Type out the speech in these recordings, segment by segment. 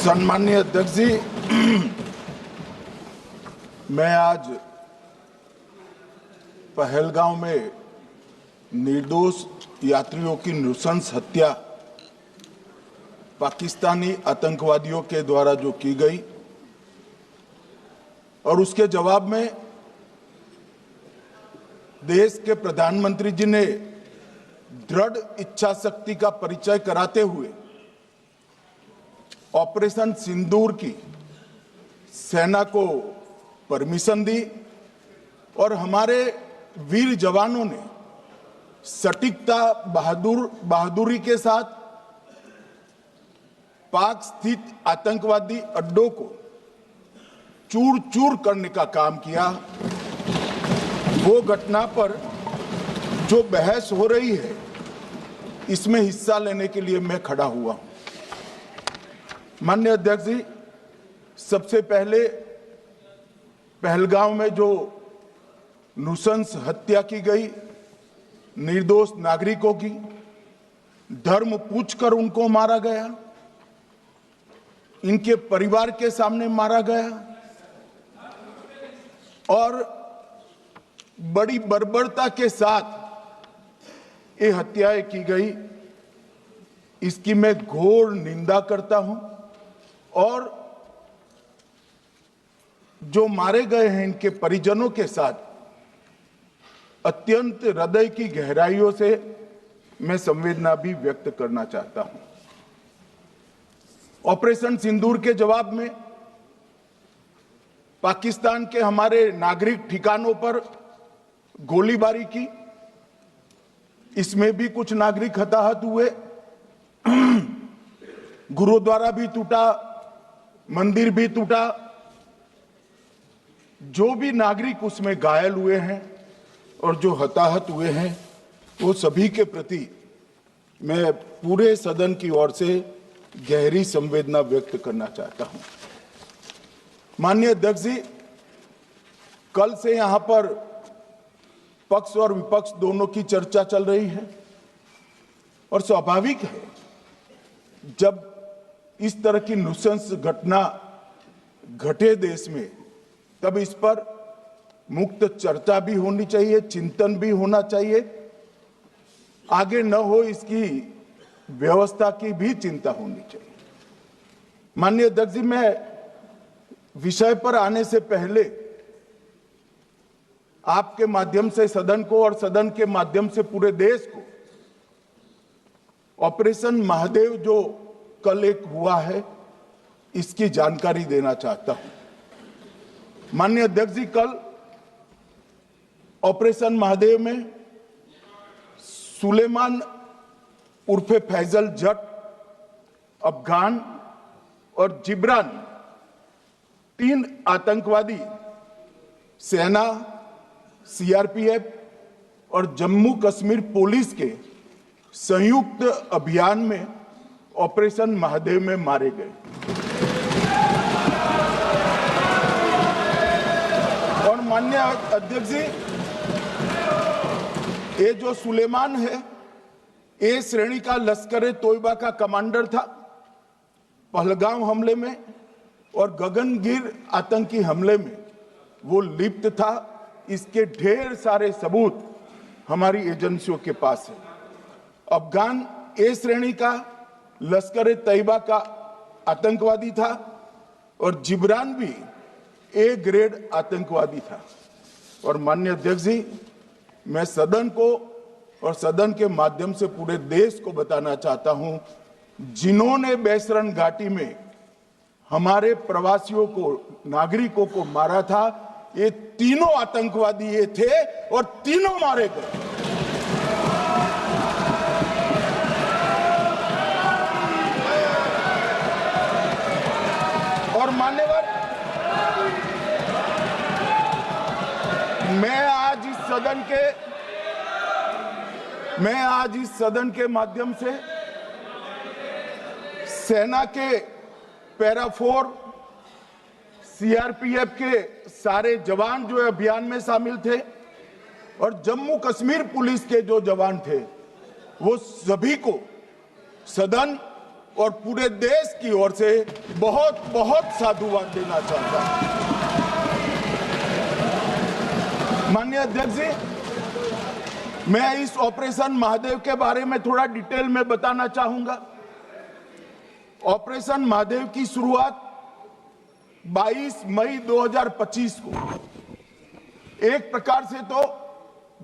सम्माननीय अध्यक्ष जी, मैं आज पहलगांव में निर्दोष यात्रियों की नृशंस हत्या पाकिस्तानी आतंकवादियों के द्वारा जो की गई और उसके जवाब में देश के प्रधानमंत्री जी ने दृढ़ इच्छा शक्ति का परिचय कराते हुए ऑपरेशन सिंदूर की सेना को परमिशन दी और हमारे वीर जवानों ने सटीकता बहादुरी के साथ पाक स्थित आतंकवादी अड्डों को चूर चूर करने का काम किया। वो घटना पर जो बहस हो रही है, इसमें हिस्सा लेने के लिए मैं खड़ा हुआ हूं। माननीय अध्यक्ष जी, सबसे पहले पहलगांव में जो नृशंस हत्या की गई निर्दोष नागरिकों की, धर्म पूछकर उनको मारा गया, इनके परिवार के सामने मारा गया और बड़ी बर्बरता के साथ ये हत्याएं की गई, इसकी मैं घोर निंदा करता हूं। और जो मारे गए हैं इनके परिजनों के साथ अत्यंत हृदय की गहराइयों से मैं संवेदना भी व्यक्त करना चाहता हूं। ऑपरेशन सिंदूर के जवाब में पाकिस्तान के हमारे नागरिक ठिकानों पर गोलीबारी की, इसमें भी कुछ नागरिक हताहत हुए, गुरुद्वारा भी टूटा, मंदिर भी टूटा। जो भी नागरिक उसमें घायल हुए हैं और जो हताहत हुए हैं, वो सभी के प्रति मैं पूरे सदन की ओर से गहरी संवेदना व्यक्त करना चाहता हूं। माननीय अध्यक्ष जी, कल से यहां पर पक्ष और विपक्ष दोनों की चर्चा चल रही है और स्वाभाविक है, जब इस तरह की नृशंस घटना घटे देश में, तब इस पर मुक्त चर्चा भी होनी चाहिए, चिंतन भी होना चाहिए, आगे न हो इसकी व्यवस्था की भी चिंता होनी चाहिए। माननीय अध्यक्ष जी, मैं विषय पर आने से पहले आपके माध्यम से सदन को और सदन के माध्यम से पूरे देश को ऑपरेशन महादेव जो कल एक हुआ है, इसकी जानकारी देना चाहता हूं। माननीय अध्यक्ष जी, कल ऑपरेशन महादेव में सुलेमान उर्फे फैजल जट, अफगान और जिब्रान, 3 आतंकवादी सेना, सीआरपीएफ और जम्मू कश्मीर पुलिस के संयुक्त अभियान में ऑपरेशन महादेव में मारे गए। और माननीय अध्यक्ष जी, ये जो सुलेमान है, ए श्रेणी का लश्कर ए तोयबा का कमांडर था। पहलगांव हमले में और गगनगिर आतंकी हमले में वो लिप्त था। इसके ढेर सारे सबूत हमारी एजेंसियों के पास है। अफगान ए श्रेणी का लश्कर ए तैयबा का आतंकवादी था और जिब्रान भी ए ग्रेड आतंकवादी था। और माननीय अध्यक्ष जी, मैं सदन को और सदन के माध्यम से पूरे देश को बताना चाहता हूं, जिन्होंने बैसरन घाटी में हमारे प्रवासियों को, नागरिकों को मारा था, ये तीनों आतंकवादी ये थे और तीनों मारे गए। और मान्यवर, मैं आज इस सदन के माध्यम से सेना के पैरा 4, सीआरपीएफ के सारे जवान जो अभियान में शामिल थे और जम्मू कश्मीर पुलिस के जो जवान थे, वो सभी को सदन और पूरे देश की ओर से बहुत बहुत साधुवाद देना चाहता हूं। माननीय अध्यक्ष जी, मैं इस ऑपरेशन महादेव के बारे में थोड़ा डिटेल में बताना चाहूंगा। ऑपरेशन महादेव की शुरुआत 22 मई 2025 को, एक प्रकार से तो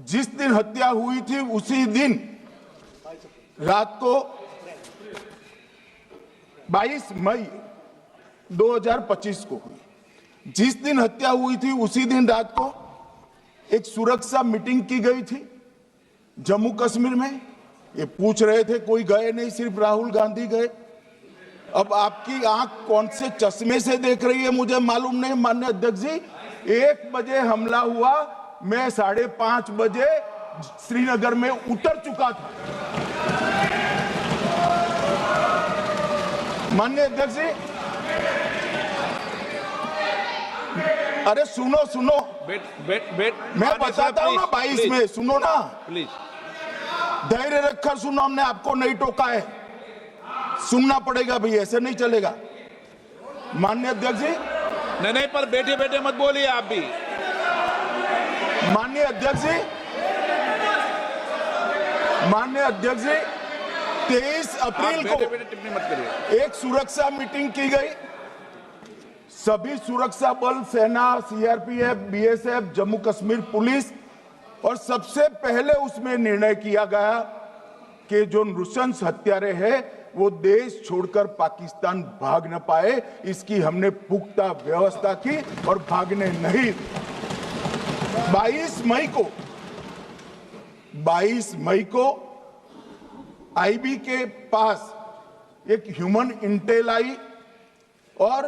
जिस दिन हत्या हुई थी उसी दिन रात को 22 मई 2025 को हुई। जिस दिन हत्या हुई थी उसी दिन रात को एक सुरक्षा मीटिंग की गई थी जम्मू कश्मीर में। ये पूछ रहे थे, कोई गए नहीं, सिर्फ राहुल गांधी गए। अब आपकी आंख कौन से चश्मे से देख रही है मुझे मालूम नहीं। माननीय अध्यक्ष जी, 1 बजे हमला हुआ, मैं 5:30 बजे श्रीनगर में उतर चुका था। माननीय अध्यक्ष जी, अरे सुनो सुनो, मैं बताता हूँ ना 22 में, सुनो ना प्लीज, धैर्य रखकर सुनो, हमने आपको नहीं टोका है, सुनना पड़ेगा भाई, ऐसे नहीं चलेगा। माननीय अध्यक्ष जी, नहीं, पर बैठे बैठे मत बोलिए आप भी। माननीय अध्यक्ष जी, 23 अप्रैल को टिप्पणी मत करिए। एक सुरक्षा मीटिंग की गई। सभी सुरक्षा बल, सेना, CRPF, BSF, Jammu Kashmir police, और सबसे पहले उसमें निर्णय किया गया कि जो नृशंस हत्यारे हैं वो देश छोड़कर पाकिस्तान भाग न पाए, इसकी हमने पुख्ता व्यवस्था की और भागने नहीं। 22 मई को आईबी के पास एक ह्यूमन इंटेल आई और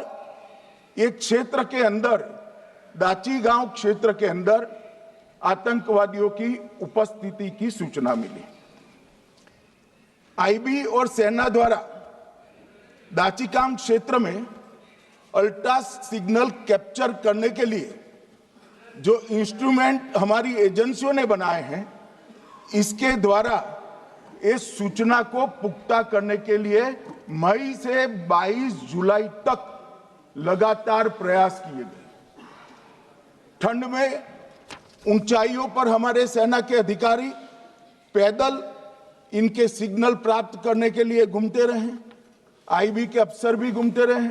एक क्षेत्र के अंदर, दाची गांव क्षेत्र के अंदर आतंकवादियों की उपस्थिति की सूचना मिली। आईबी और सेना द्वारा दाचीकाम क्षेत्र में अल्ट्रा सिग्नल कैप्चर करने के लिए जो इंस्ट्रूमेंट हमारी एजेंसियों ने बनाए हैं, इसके द्वारा इस सूचना को पुख्ता करने के लिए मई से 22 जुलाई तक लगातार प्रयास किए गए। ठंड में ऊंचाइयों पर हमारे सेना के अधिकारी पैदल इनके सिग्नल प्राप्त करने के लिए घूमते रहे, आईबी के अफसर भी घूमते रहे,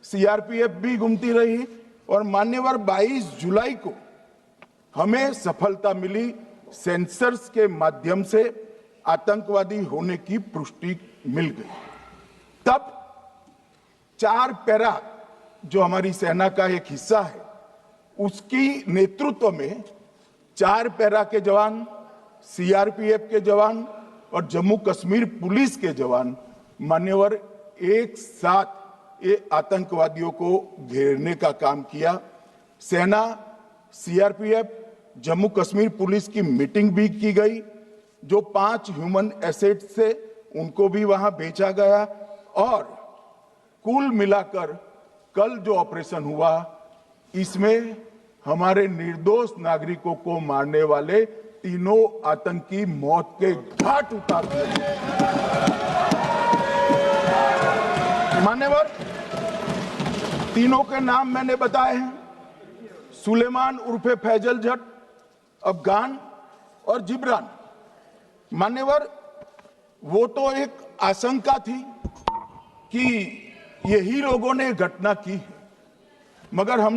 सीआरपीएफ भी घूमती रही, और मान्यवर 22 जुलाई को हमें सफलता मिली। सेंसर्स के माध्यम से आतंकवादी होने की पुष्टि मिल गई। तब 4 पैरा जो हमारी सेना का एक हिस्सा है, उसकी नेतृत्व में 4 पैरा के जवान, सीआरपीएफ के जवान और जम्मू कश्मीर पुलिस के जवान मान्यवर एक साथ ये आतंकवादियों को घेरने का काम किया। सेना, सीआरपीएफ, जम्मू कश्मीर पुलिस की मीटिंग भी की गई। जो 5 ह्यूमन एसेट से उनको भी वहां भेजा गया, और कुल मिलाकर कल जो ऑपरेशन हुआ, इसमें हमारे निर्दोष नागरिकों को मारने वाले तीनों आतंकी मौत के घाट उतार दिए। मान्यवर, तीनों के नाम मैंने बताए हैं, सुलेमान उर्फे फैजल जट, अफगान और जिब्रान। मान्यवर, वो तो एक आशंका थी कि यही लोगों ने घटना की है, मगर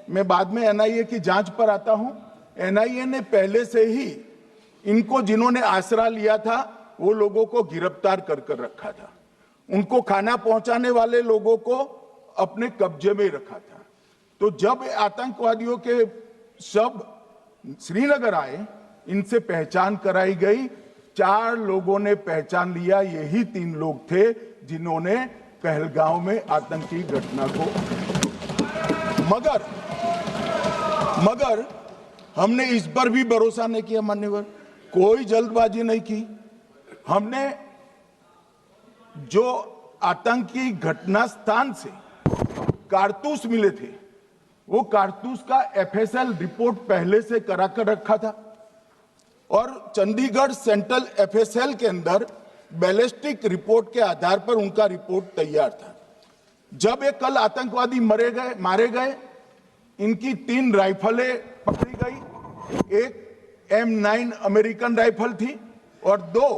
मैं बाद में एनआईए की जांच पर आता हूं, एनआईए ने पहले से ही इनको, जिन्होंने आसरा लिया था, वो लोगों को गिरफ्तार कर रखा था। उनको खाना पहुंचाने वाले लोगों को अपने कब्जे में रखा था। तो जब आतंकवादियों के शव श्रीनगर आए, इनसे पहचान कराई गई। 4 लोगों ने पहचान लिया, यही 3 लोग थे जिन्होंने पहलगांव में आतंकी घटना को, मगर हमने इस पर भी भरोसा नहीं किया। मान्यवर, कोई जल्दबाजी नहीं की। हमने जो आतंकी घटना स्थान से कारतूस मिले थे, वो कारतूस का एफएसएल रिपोर्ट पहले से करा कर रखा था, और चंडीगढ़ सेंट्रल एफएसएल के अंदर बैलिस्टिक रिपोर्ट के आधार पर उनका रिपोर्ट तैयार था। जब ये कल आतंकवादी मारे गए, इनकी 3 राइफलें पकड़ी गई। एक M9 अमेरिकन राइफल थी और 2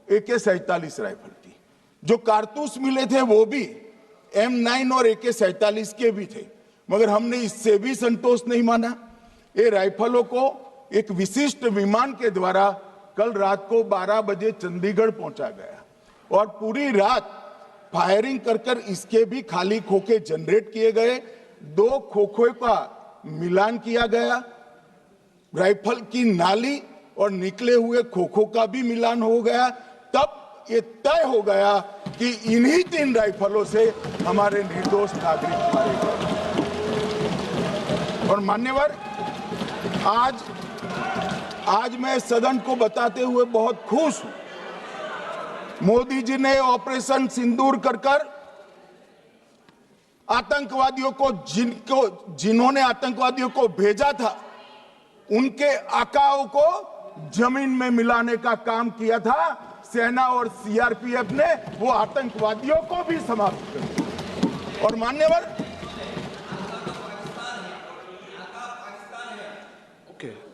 AK-47 राइफल थी। जो कारतूस मिले थे वो भी M9 और AK-47 के भी थे, मगर हमने इससे भी संतोष नहीं माना। ये राइफलों को एक विशिष्ट विमान के द्वारा कल रात को 12 बजे चंडीगढ़ पहुंचा गया और पूरी रात फायरिंग कर इसके भी खाली खोखे जनरेट किए गए। 2 खोखों का मिलान किया गया, राइफल की नाली और निकले हुए खोखों का भी मिलान हो गया। तब ये तय हो गया कि इन्हीं 3 राइफलों से हमारे निर्दोष नागरिक मारे गए। और मान्यवर, आज मैं सदन को बताते हुए बहुत खुश हूं। मोदी जी ने ऑपरेशन सिंदूर कर आतंकवादियों को जिन्होंने आतंकवादियों को भेजा था, उनके आकाओं को जमीन में मिलाने का काम किया था। सेना और CRPF ने वो आतंकवादियों को भी समाप्त कर दिया। और मान्यवर,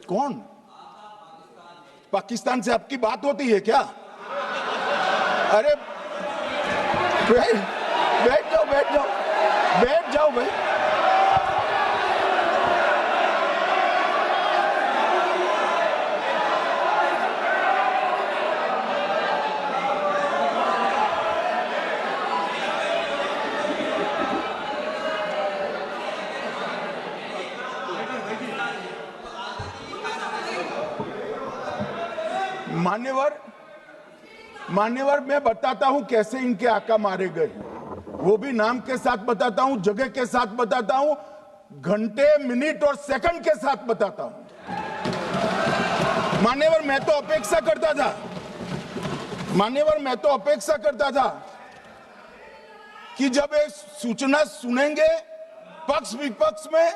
कौन पाकिस्तान से आपकी बात होती है क्या? अरे बैठ जाओ भाई। मान्यवर, मैं बताता हूं कैसे इनके आका मारे गए, वो भी नाम के साथ बताता हूं, जगह के साथ बताता हूं, घंटे, मिनट और सेकंड के साथ बताता हूं। मान्यवर, मैं तो अपेक्षा करता था कि जब एक सूचना सुनेंगे पक्ष विपक्ष में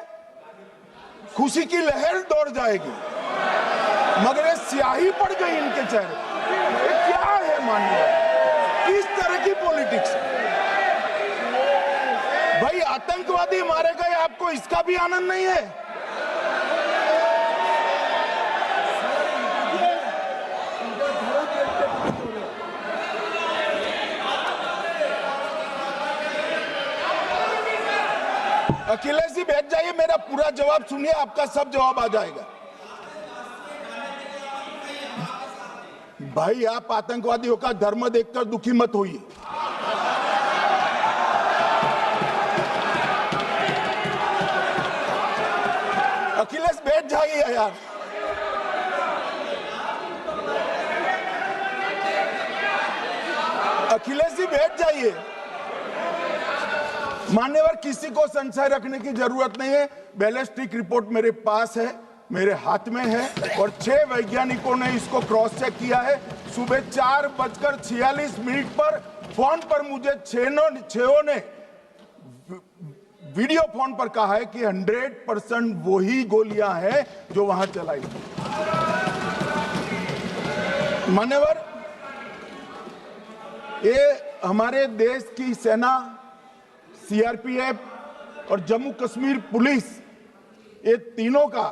खुशी की लहर दौड़ जाएगी, मगर ये स्याही पड़ गई इनके चेहरे। ये क्या है मान्यवर? किस तरह की पॉलिटिक्स? भाई, आतंकवादी मारे गए, आपको इसका भी आनंद नहीं है? अखिलेश जी बैठ जाइए, मेरा पूरा जवाब सुनिए, आपका सब जवाब आ जाएगा। भाई, आप आतंकवादियों का धर्म देखकर दुखी मत होइए। अखिलेश बैठ जाइए यार। अखिलेश जी बैठ जाइए। मान्यवर, किसी को संशय रखने की जरूरत नहीं है। बैलिस्टिक रिपोर्ट मेरे पास है, मेरे हाथ में है और 6 वैज्ञानिकों ने इसको क्रॉस चेक किया है। सुबह 4:46 पर फोन पर मुझे 6 ने वीडियो फोन पर कहा है कि 100% वही गोलियां हैं जो वहां चलाई। मान्यवर, ये हमारे देश की सेना, CRPF और जम्मू कश्मीर पुलिस, ये तीनों का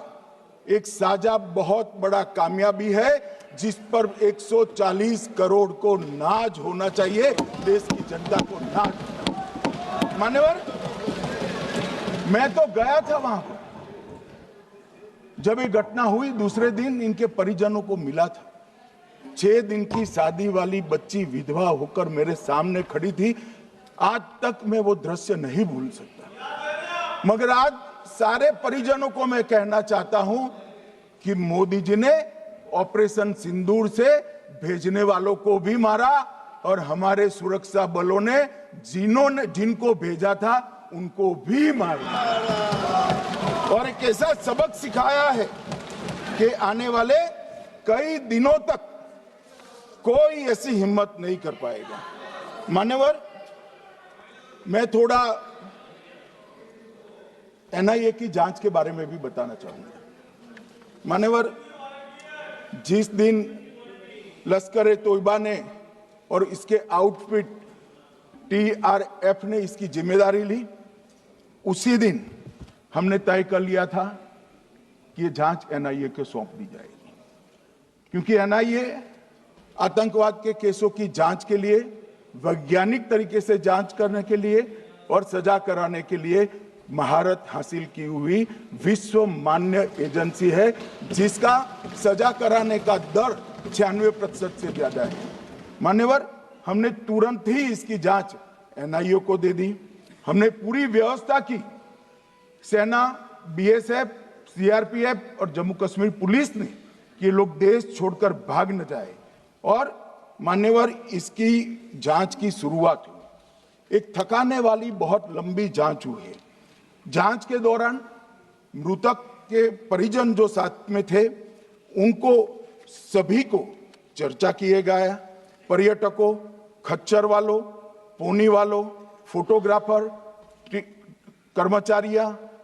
एक साझा बहुत बड़ा कामयाबी है, जिस पर 140 करोड़ को नाज होना चाहिए, देश की जनता को नाज। मान्यवर, मैं तो गया था वहां पर जब ये घटना हुई। दूसरे दिन इनके परिजनों को मिला था। 6 दिन की शादी वाली बच्ची विधवा होकर मेरे सामने खड़ी थी। आज तक मैं वो दृश्य नहीं भूल सकता। मगर आज सारे परिजनों को मैं कहना चाहता हूं कि मोदी जी ने ऑपरेशन सिंदूर से भेजने वालों को भी मारा और हमारे सुरक्षा बलों ने जिनको भेजा था उनको भी मारा और एक ऐसा सबक सिखाया है कि आने वाले कई दिनों तक कोई ऐसी हिम्मत नहीं कर पाएगा। मान्यवर, मैं थोड़ा NIA की जांच के बारे में भी बताना चाहूंगा। मान्यवर, जिस दिन लश्कर-ए-तोयबा ने और इसके आउटफिट TRF ने इसकी जिम्मेदारी ली। उसी दिन हमने तय कर लिया था कि ये जांच NIA को सौंप दी जाएगी, क्योंकि NIA आतंकवाद के केसों की जांच के लिए, वैज्ञानिक तरीके से जांच करने के लिए और सजा कराने के लिए महारत हासिल की हुई विश्व मान्य एजेंसी है, जिसका सजा कराने का दर 96% से ज्यादा है। मान्यवर, हमने तुरंत ही इसकी जांच NIA को दे दी। हमने पूरी व्यवस्था की, सेना, BSF, CRPF और जम्मू कश्मीर पुलिस ने कि ये लोग देश छोड़कर भाग न जाए। और मान्यवर, इसकी जांच की शुरुआत हुई। एक थकाने वाली बहुत लंबी जांच हुई है। जांच के दौरान मृतक के परिजन जो साथ में थे, उनको सभी को चर्चा किए गया। पर्यटकों, खच्चर वालों, पोनी वालों, फोटोग्राफर,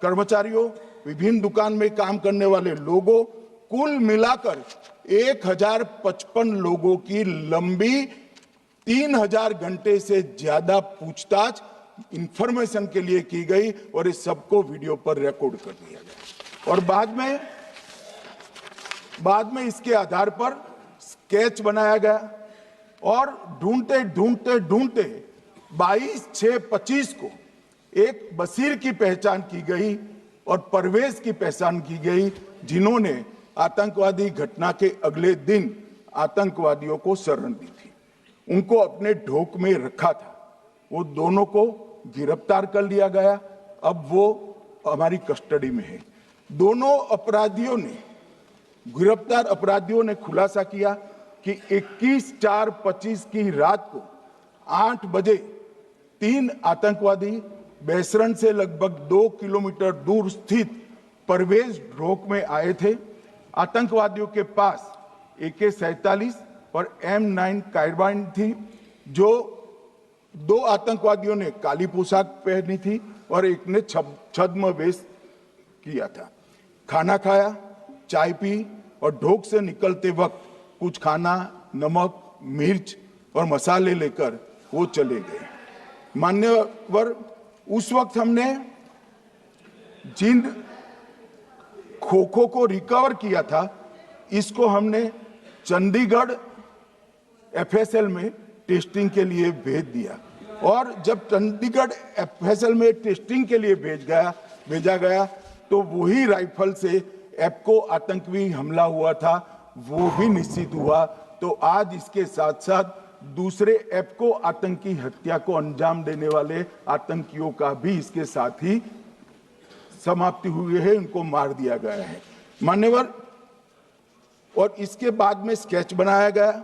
कर्मचारियों, विभिन्न दुकान में काम करने वाले लोगों, कुल मिलाकर 1055 लोगों की लंबी 3000 घंटे से ज्यादा पूछताछ इंफॉर्मेशन के लिए की गई और इस सबको वीडियो पर रिकॉर्ड कर दिया गया। और बाद में इसके आधार पर स्केच बनाया गया और ढूंढते 22/6/25 को एक बशीर की पहचान की गई और परवेज की पहचान की गई, जिन्होंने आतंकवादी घटना के अगले दिन आतंकवादियों को शरण दी थी। उनको अपने ढोक में रखा था। वो दोनों को गिरफ्तार कर लिया गया। अब वो हमारी कस्टडी में है। दोनों गिरफ्तार अपराधियों ने खुलासा किया कि 21/4/25 की रात को 8 बजे 3 आतंकवादी बेसरन से लगभग 2 किलोमीटर दूर स्थित परवेज ढोक में आए थे। आतंकवादियों के पास AK-47 और M9 कार्बाइन थी। जो 2 आतंकवादियों ने काली पोशाक पहनी थी और एक ने छद्म वेश किया था। खाना खाया, चाय पी और ढोक से निकलते वक्त कुछ खाना, नमक, मिर्च और मसाले लेकर वो चले गए। मान्यवर, उस वक्त हमने जिन खोखों को रिकवर किया था, इसको हमने चंडीगढ़ FSL में टेस्टिंग के लिए भेज दिया। और जब चंडीगढ़ FSL में टेस्टिंग के लिए भेजा गया तो वही राइफल से एप्को आतंकी हमला हुआ था, वो भी निश्चित हुआ। तो आज इसके साथ साथ दूसरे एप्को आतंकी हत्या को अंजाम देने वाले आतंकियों का भी इसके साथ ही समाप्ति हुई है, उनको मार दिया गया है। मान्यवर, और इसके बाद में स्केच बनाया गया।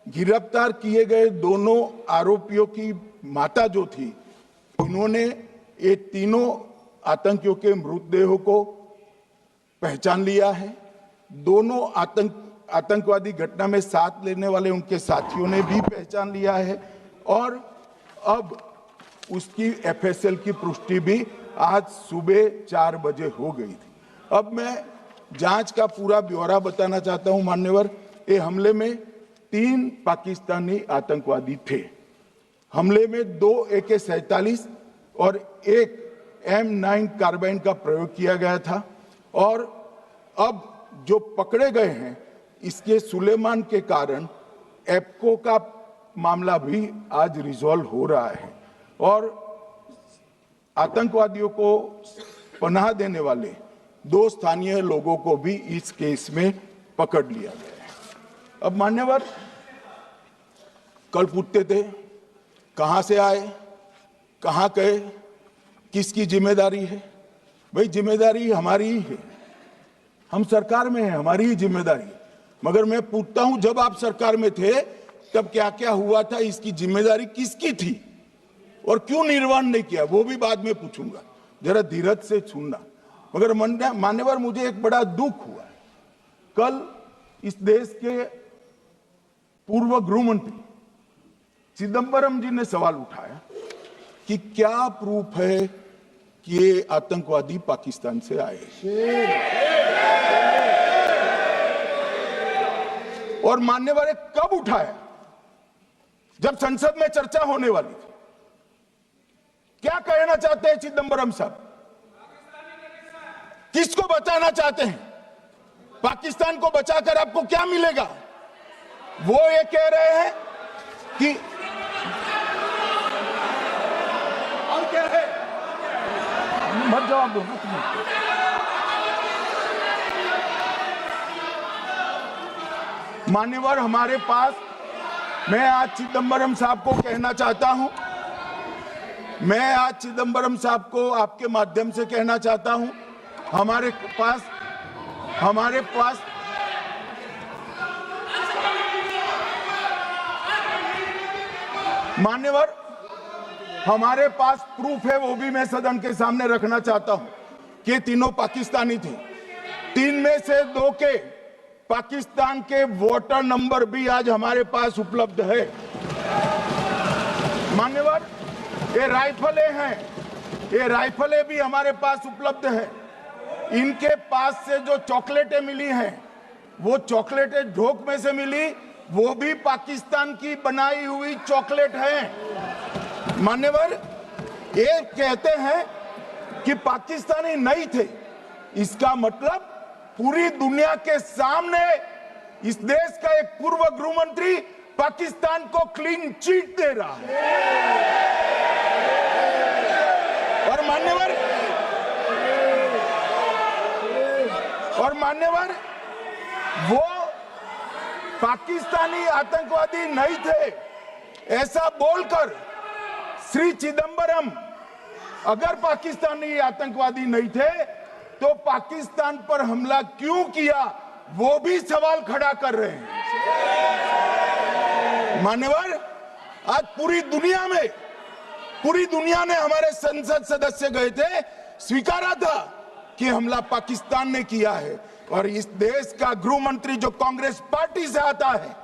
गिरफ्तार किए गए दोनों आरोपियों की माता जो थी, इन्होंने ये तीनों आतंकियों के मृतदेहों को पहचान लिया है। दोनों आतंकवादी घटना में साथ लेने वाले उनके साथियों ने भी पहचान लिया है। और अब उसकी FSL की पुष्टि भी आज सुबह 4 बजे हो गई थी। अब मैं जांच का पूरा ब्यौरा बताना चाहता हूं। मान्यवर, ये हमले में 3 पाकिस्तानी आतंकवादी थे। हमले में 2 AK-47 और 1 M9 कार्बाइन का प्रयोग किया गया था। और अब जो पकड़े गए हैं, इसके सुलेमान के कारण एप्को का मामला भी आज रिजॉल्व हो रहा है और आतंकवादियों को पनाह देने वाले 2 स्थानीय लोगों को भी इस केस में पकड़ लिया गया है। अब मान्यवर, कल पूछते थे कहां से आए, कहां गए, किसकी जिम्मेदारी है। भाई, जिम्मेदारी हमारी ही है, हम सरकार में हैं, हमारी ही जिम्मेदारी है। मगर मैं पूछता हूं, जब आप सरकार में थे तब क्या क्या हुआ था, इसकी जिम्मेदारी किसकी थी और क्यों निर्वहन नहीं किया, वो भी बाद में पूछूंगा। जरा धीरज से सुनना। मगर मान्यवर, मुझे एक बड़ा दुख हुआ। कल इस देश के पूर्व गृह मंत्री चिदंबरम जी ने सवाल उठाया कि क्या प्रूफ है कि ये आतंकवादी पाकिस्तान से आए। और मान्यवर, कब उठाया, जब संसद में चर्चा होने वाली थी, क्या कहना चाहते हैं चिदंबरम साहब? किसको बचाना चाहते हैं? पाकिस्तान को बचाकर आपको क्या मिलेगा? वो ये कह रहे हैं कि और क्या है, मत जवाब दो। मान्यवर, हमारे पास, मैं आज चिदंबरम साहब को कहना चाहता हूं, मैं आज चिदंबरम साहब को आपके माध्यम से कहना चाहता हूं, हमारे पास मान्यवर, हमारे पास प्रूफ है, वो भी मैं सदन के सामने रखना चाहता हूं कि तीनों पाकिस्तानी थे। 3 में से 2 के पाकिस्तान के वोटर नंबर भी आज हमारे पास उपलब्ध है। मान्यवर, ये राइफलें हैं, ये राइफलें भी हमारे पास उपलब्ध है। इनके पास से जो चॉकलेटें मिली हैं, वो चॉकलेटें ढोक में से मिली, वो भी पाकिस्तान की बनाई हुई चॉकलेट है। मान्यवर, ये कहते हैं कि पाकिस्तानी नहीं थे, इसका मतलब पूरी दुनिया के सामने इस देश का एक पूर्व गृह मंत्री पाकिस्तान को क्लीन चिट दे रहा है। और मान्यवर, वो पाकिस्तानी आतंकवादी नहीं थे, ऐसा बोलकर श्री चिदंबरम अगर पाकिस्तानी आतंकवादी नहीं थे तो पाकिस्तान पर हमला क्यों किया, वो भी सवाल खड़ा कर रहे हैं। मान्यवर, आज पूरी दुनिया ने, हमारे संसद सदस्य गए थे, स्वीकारा था कि हमला पाकिस्तान ने किया है। और इस देश का गृह मंत्री जो कांग्रेस पार्टी से आता है,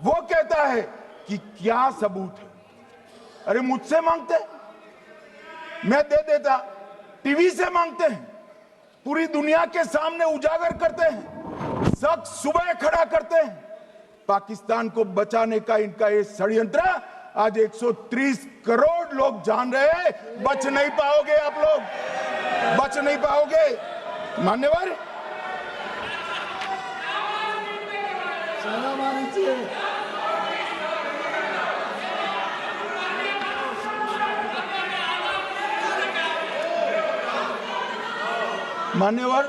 वो कहता है कि क्या सबूत है। अरे मुझसे मांगते, मैं दे देता, टीवी से मांगते हैं, पूरी दुनिया के सामने उजागर करते हैं, सब सुबह खड़ा करते हैं। पाकिस्तान को बचाने का इनका ये षड्यंत्र आज 130 करोड़ लोग जान रहे हैं। बच नहीं पाओगे आप लोग, बच नहीं पाओगे। मान्यवर, मान्यवर,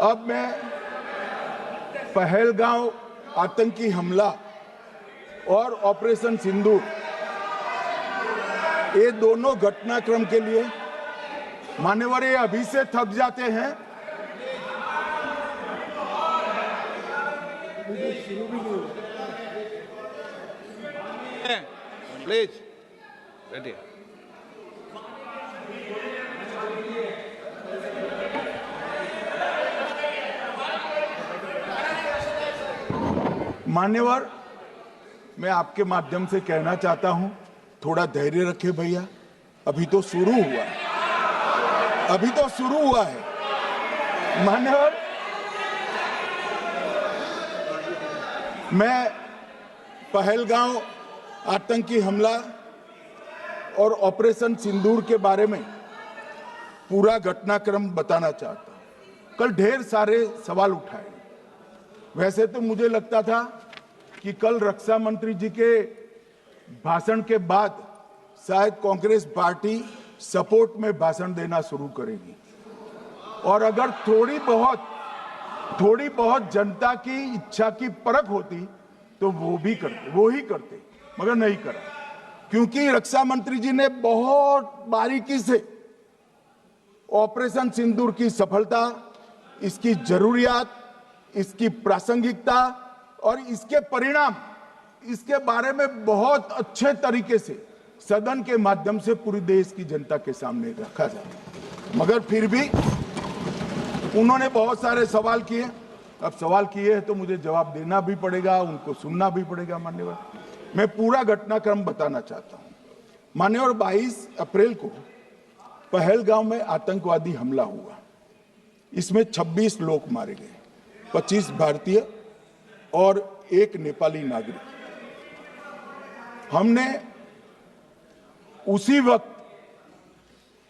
अब मैं पहलगांव आतंकी हमला और ऑपरेशन सिंदूर, ये दोनों घटनाक्रम के लिए मान्यवर ये अभी से थक जाते हैं। प्लीज बैठिए। मान्यवर, मैं आपके माध्यम से कहना चाहता हूं, थोड़ा धैर्य रखे भैया, अभी तो शुरू हुआ है, अभी तो शुरू हुआ है। मान्यवर, मैं पहलगांव आतंकी हमला और ऑपरेशन सिंदूर के बारे में पूरा घटनाक्रम बताना चाहता हूं। कल ढेर सारे सवाल उठाए, वैसे तो मुझे लगता था कि कल रक्षा मंत्री जी के भाषण के बाद शायद कांग्रेस पार्टी सपोर्ट में भाषण देना शुरू करेगी और अगर थोड़ी बहुत जनता की इच्छा की परख होती तो वो ही करते, मगर नहीं करा, क्योंकि रक्षा मंत्री जी ने बहुत बारीकी से ऑपरेशन सिंदूर की सफलता, इसकी जरूरियात, इसकी प्रासंगिकता और इसके परिणाम, इसके बारे में बहुत अच्छे तरीके से सदन के माध्यम से पूरी देश की जनता के सामने रखा जाए। मगर फिर भी उन्होंने बहुत सारे सवाल किए। अब सवाल किए हैं तो मुझे जवाब देना भी पड़ेगा, उनको सुनना भी पड़ेगा। मान्यवर, मैं पूरा घटनाक्रम बताना चाहता हूं। मान्यवर, 22 अप्रैल को पहलगांव में आतंकवादी हमला हुआ। इसमें 26 लोग मारे गए, 25 भारतीय और 1 नेपाली नागरिक। हमने उसी वक्त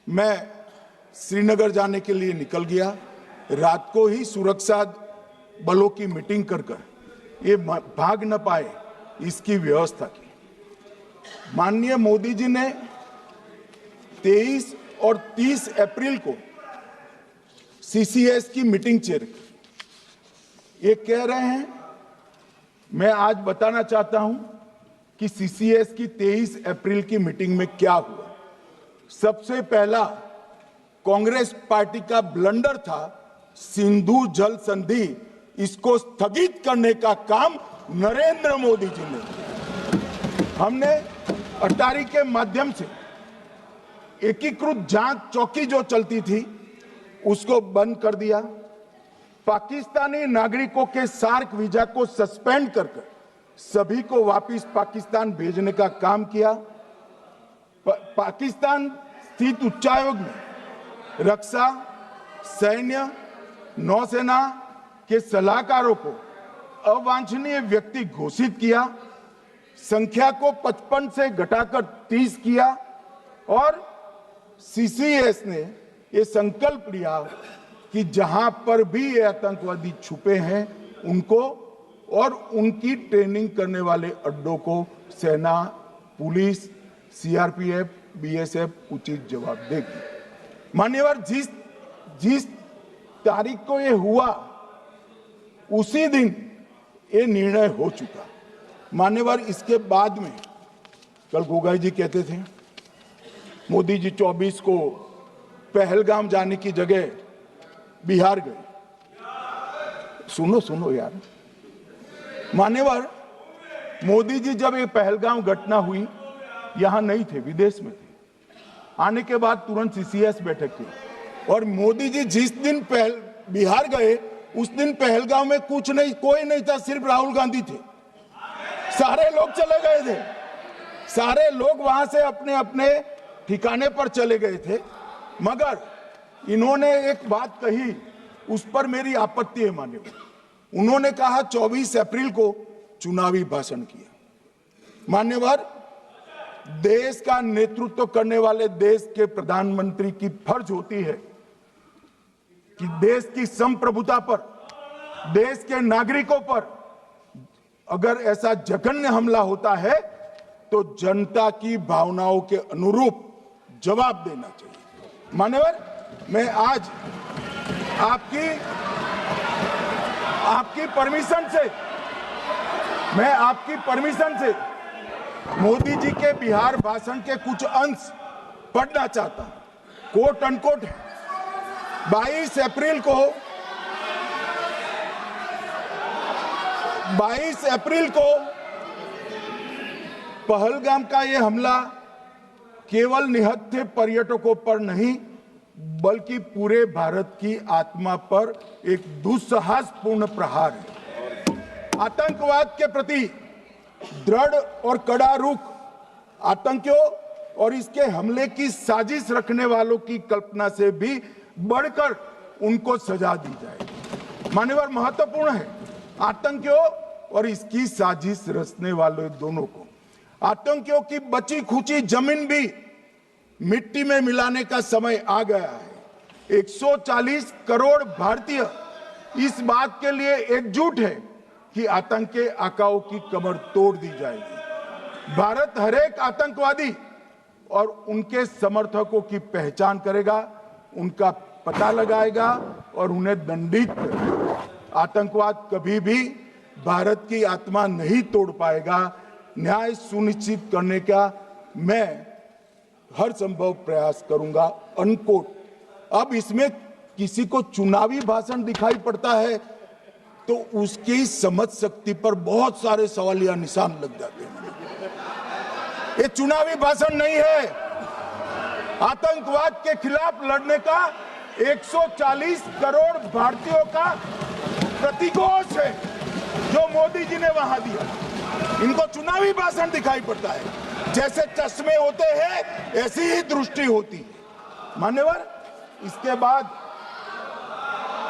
मैं श्रीनगर जाने के लिए निकल गया। रात को ही सुरक्षा बलों की मीटिंग कर ये भाग न पाए इसकी व्यवस्था की। माननीय मोदी जी ने 23 और 30 अप्रैल को सीसीएस की मीटिंग चेयर की। ये कह रहे हैं, मैं आज बताना चाहता हूं कि सीसीएस की 23 अप्रैल की मीटिंग में क्या हुआ। सबसे पहला कांग्रेस पार्टी का ब्लंडर था सिंधु जल संधि, इसको स्थगित करने का काम नरेंद्र मोदी जी ने किया। हमने अटारी के माध्यम से एकीकृत जांच चौकी जो चलती थी उसको बंद कर दिया। पाकिस्तानी नागरिकों के सार्क वीजा को सस्पेंड कर सभी को वापस पाकिस्तान भेजने का काम किया। पाकिस्तान स्थित उच्चायोग में रक्षा, सैन्य, नौसेना के सलाहकारों को अवांछनीय व्यक्ति घोषित किया। संख्या को 55 से घटाकर 30 किया और सीसीएस ने ये संकल्प लिया कि जहां पर भी ये आतंकवादी छुपे हैं उनको और उनकी ट्रेनिंग करने वाले अड्डों को सेना, पुलिस, सीआरपीएफ, बीएसएफ उचित जवाब देगी। मान्यवर, जिस तारीख को ये हुआ उसी दिन ये निर्णय हो चुका। मान्यवर, इसके बाद में कल गोगाई जी कहते थे मोदी जी 24 को पहलगाम जाने की जगह बिहार गए। सुनो यार। मान्यवर, मोदी जी जब ये पहलगाम घटना हुई यहां नहीं थे, विदेश में थे। आने के बाद तुरंत सीसीएस बैठक की और मोदी जी जिस दिन बिहार गए उस दिन पहलगाम में कुछ नहीं, कोई नहीं था, सिर्फ राहुल गांधी थे। सारे लोग चले गए थे, सारे लोग वहां से अपने अपने ठिकाने पर चले गए थे। मगर इन्होंने एक बात कही, उस पर मेरी आपत्ति है। मान्यवर, उन्होंने कहा 24 अप्रैल को चुनावी भाषण किया। मान्यवर, देश का नेतृत्व करने वाले देश के प्रधानमंत्री की फर्ज होती है कि देश की संप्रभुता पर, देश के नागरिकों पर अगर ऐसा जघन्य हमला होता है तो जनता की भावनाओं के अनुरूप जवाब देना चाहिए। मान्यवर, मैं आज आपकी परमिशन से मोदी जी के बिहार भाषण के कुछ अंश पढ़ना चाहता हूं। कोट अनकोट है। 22 अप्रैल को पहलगाम का यह हमला केवल निहत्थे पर्यटकों पर नहीं बल्कि पूरे भारत की आत्मा पर एक दुस्साहसपूर्ण प्रहार है। आतंकवाद के प्रति दृढ़ और कड़ा रुख, आतंकियों और इसके हमले की साजिश रखने वालों की कल्पना से भी बढ़कर उनको सजा दी जाए। मान्यवर, महत्वपूर्ण है आतंकियों और इसकी साजिश रचने वाले दोनों को। आतंकियों की बची खुची जमीन भी मिट्टी में मिलाने का समय आ गया है। 140 करोड़ भारतीय इस बात के लिए एकजुट है कि आतंकी आकाओं की कमर तोड़ दी जाएगी। भारत हरेक आतंकवादी और उनके समर्थकों की पहचान करेगा, उनका पता लगाएगा और उन्हें दंडित करेगा। आतंकवाद कभी भी भारत की आत्मा नहीं तोड़ पाएगा। न्याय सुनिश्चित करने का मैं हर संभव प्रयास करूंगा। अनकोट। अब इसमें किसी को चुनावी भाषण दिखाई पड़ता है तो उसकी समझ शक्ति पर बहुत सारे सवालिया निशान लग जाते हैं। ये चुनावी भाषण नहीं है। आतंकवाद के खिलाफ लड़ने का 140 करोड़ भारतीयों का प्रतिघोष है जो मोदी जी ने वहां दिया। इनको चुनावी भाषण दिखाई पड़ता है, जैसे चश्मे होते हैं ऐसी ही दृष्टि होती है। मान्यवर, इसके बाद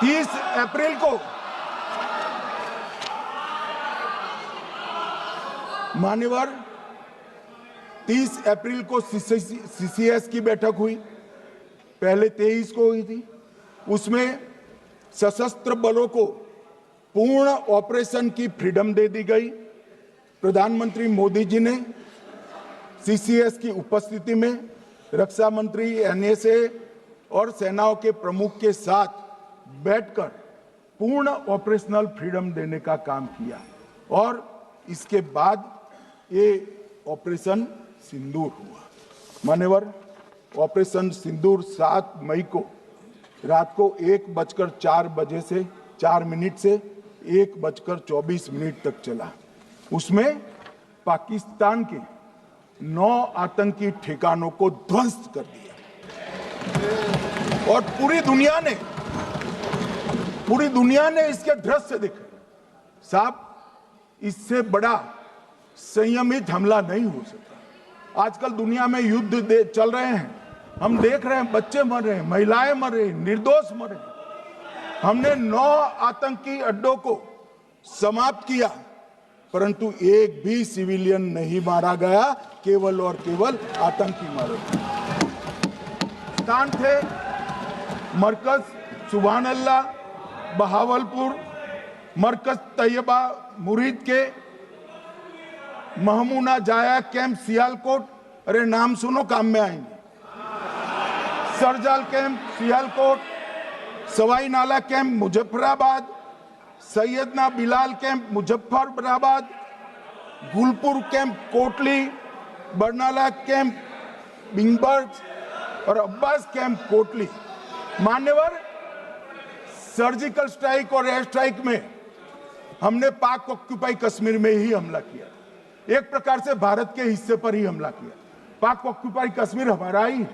30 अप्रैल को मान्यवर 30 अप्रैल को सीसीएस की बैठक हुई, पहले 23 को हुई थी। उसमें सशस्त्र बलों को पूर्ण ऑपरेशन की फ्रीडम दे दी गई। प्रधानमंत्री मोदी जी ने सीसीएस की उपस्थिति में रक्षा मंत्री, एनएसए और सेनाओं के प्रमुख के साथ बैठकर पूर्ण ऑपरेशनल फ्रीडम देने का काम किया और इसके बाद ये ऑपरेशन सिंदूर हुआ। मान्यवर, ऑपरेशन सिंदूर 7 मई को रात को 1:04 से 4 मिनट से 1:24 तक चला। उसमें पाकिस्तान के 9 आतंकी ठिकानों को ध्वस्त कर दिया और पूरी दुनिया ने इसके दृश्य देखे। साहब, इससे बड़ा संयमित हमला नहीं हो सकता। आजकल दुनिया में युद्ध चल रहे हैं, हम देख रहे हैं, बच्चे मर रहे हैं, महिलाएं मर रही, निर्दोष मर रहे। हमने 9 आतंकी अड्डों को समाप्त किया, परंतु एक भी सिविलियन नहीं मारा गया, केवल और केवल आतंकी मारे गए। स्थान थे मरकज सुभान अल्लाह बहावलपुर, मरकज तैयबा मुरीद के, महमूना जाया कैंप सियालकोट, अरे नाम सुनो काम में आएंगे, सरजाल camp Sialkot, Sawai Nala camp Muzaffarabad, Syedna Bilal camp Muzaffarabad, Gulpur camp Kotli, Barnala camp Bhimber और अब्बास कैंप कोटली। मान्यवर, सर्जिकल स्ट्राइक और एयर स्ट्राइक में हमने पाक ऑक्यूपाई कश्मीर में ही हमला किया, एक प्रकार से भारत के हिस्से पर ही हमला किया। पाक ऑक्यूपाई कश्मीर हमारा ही है,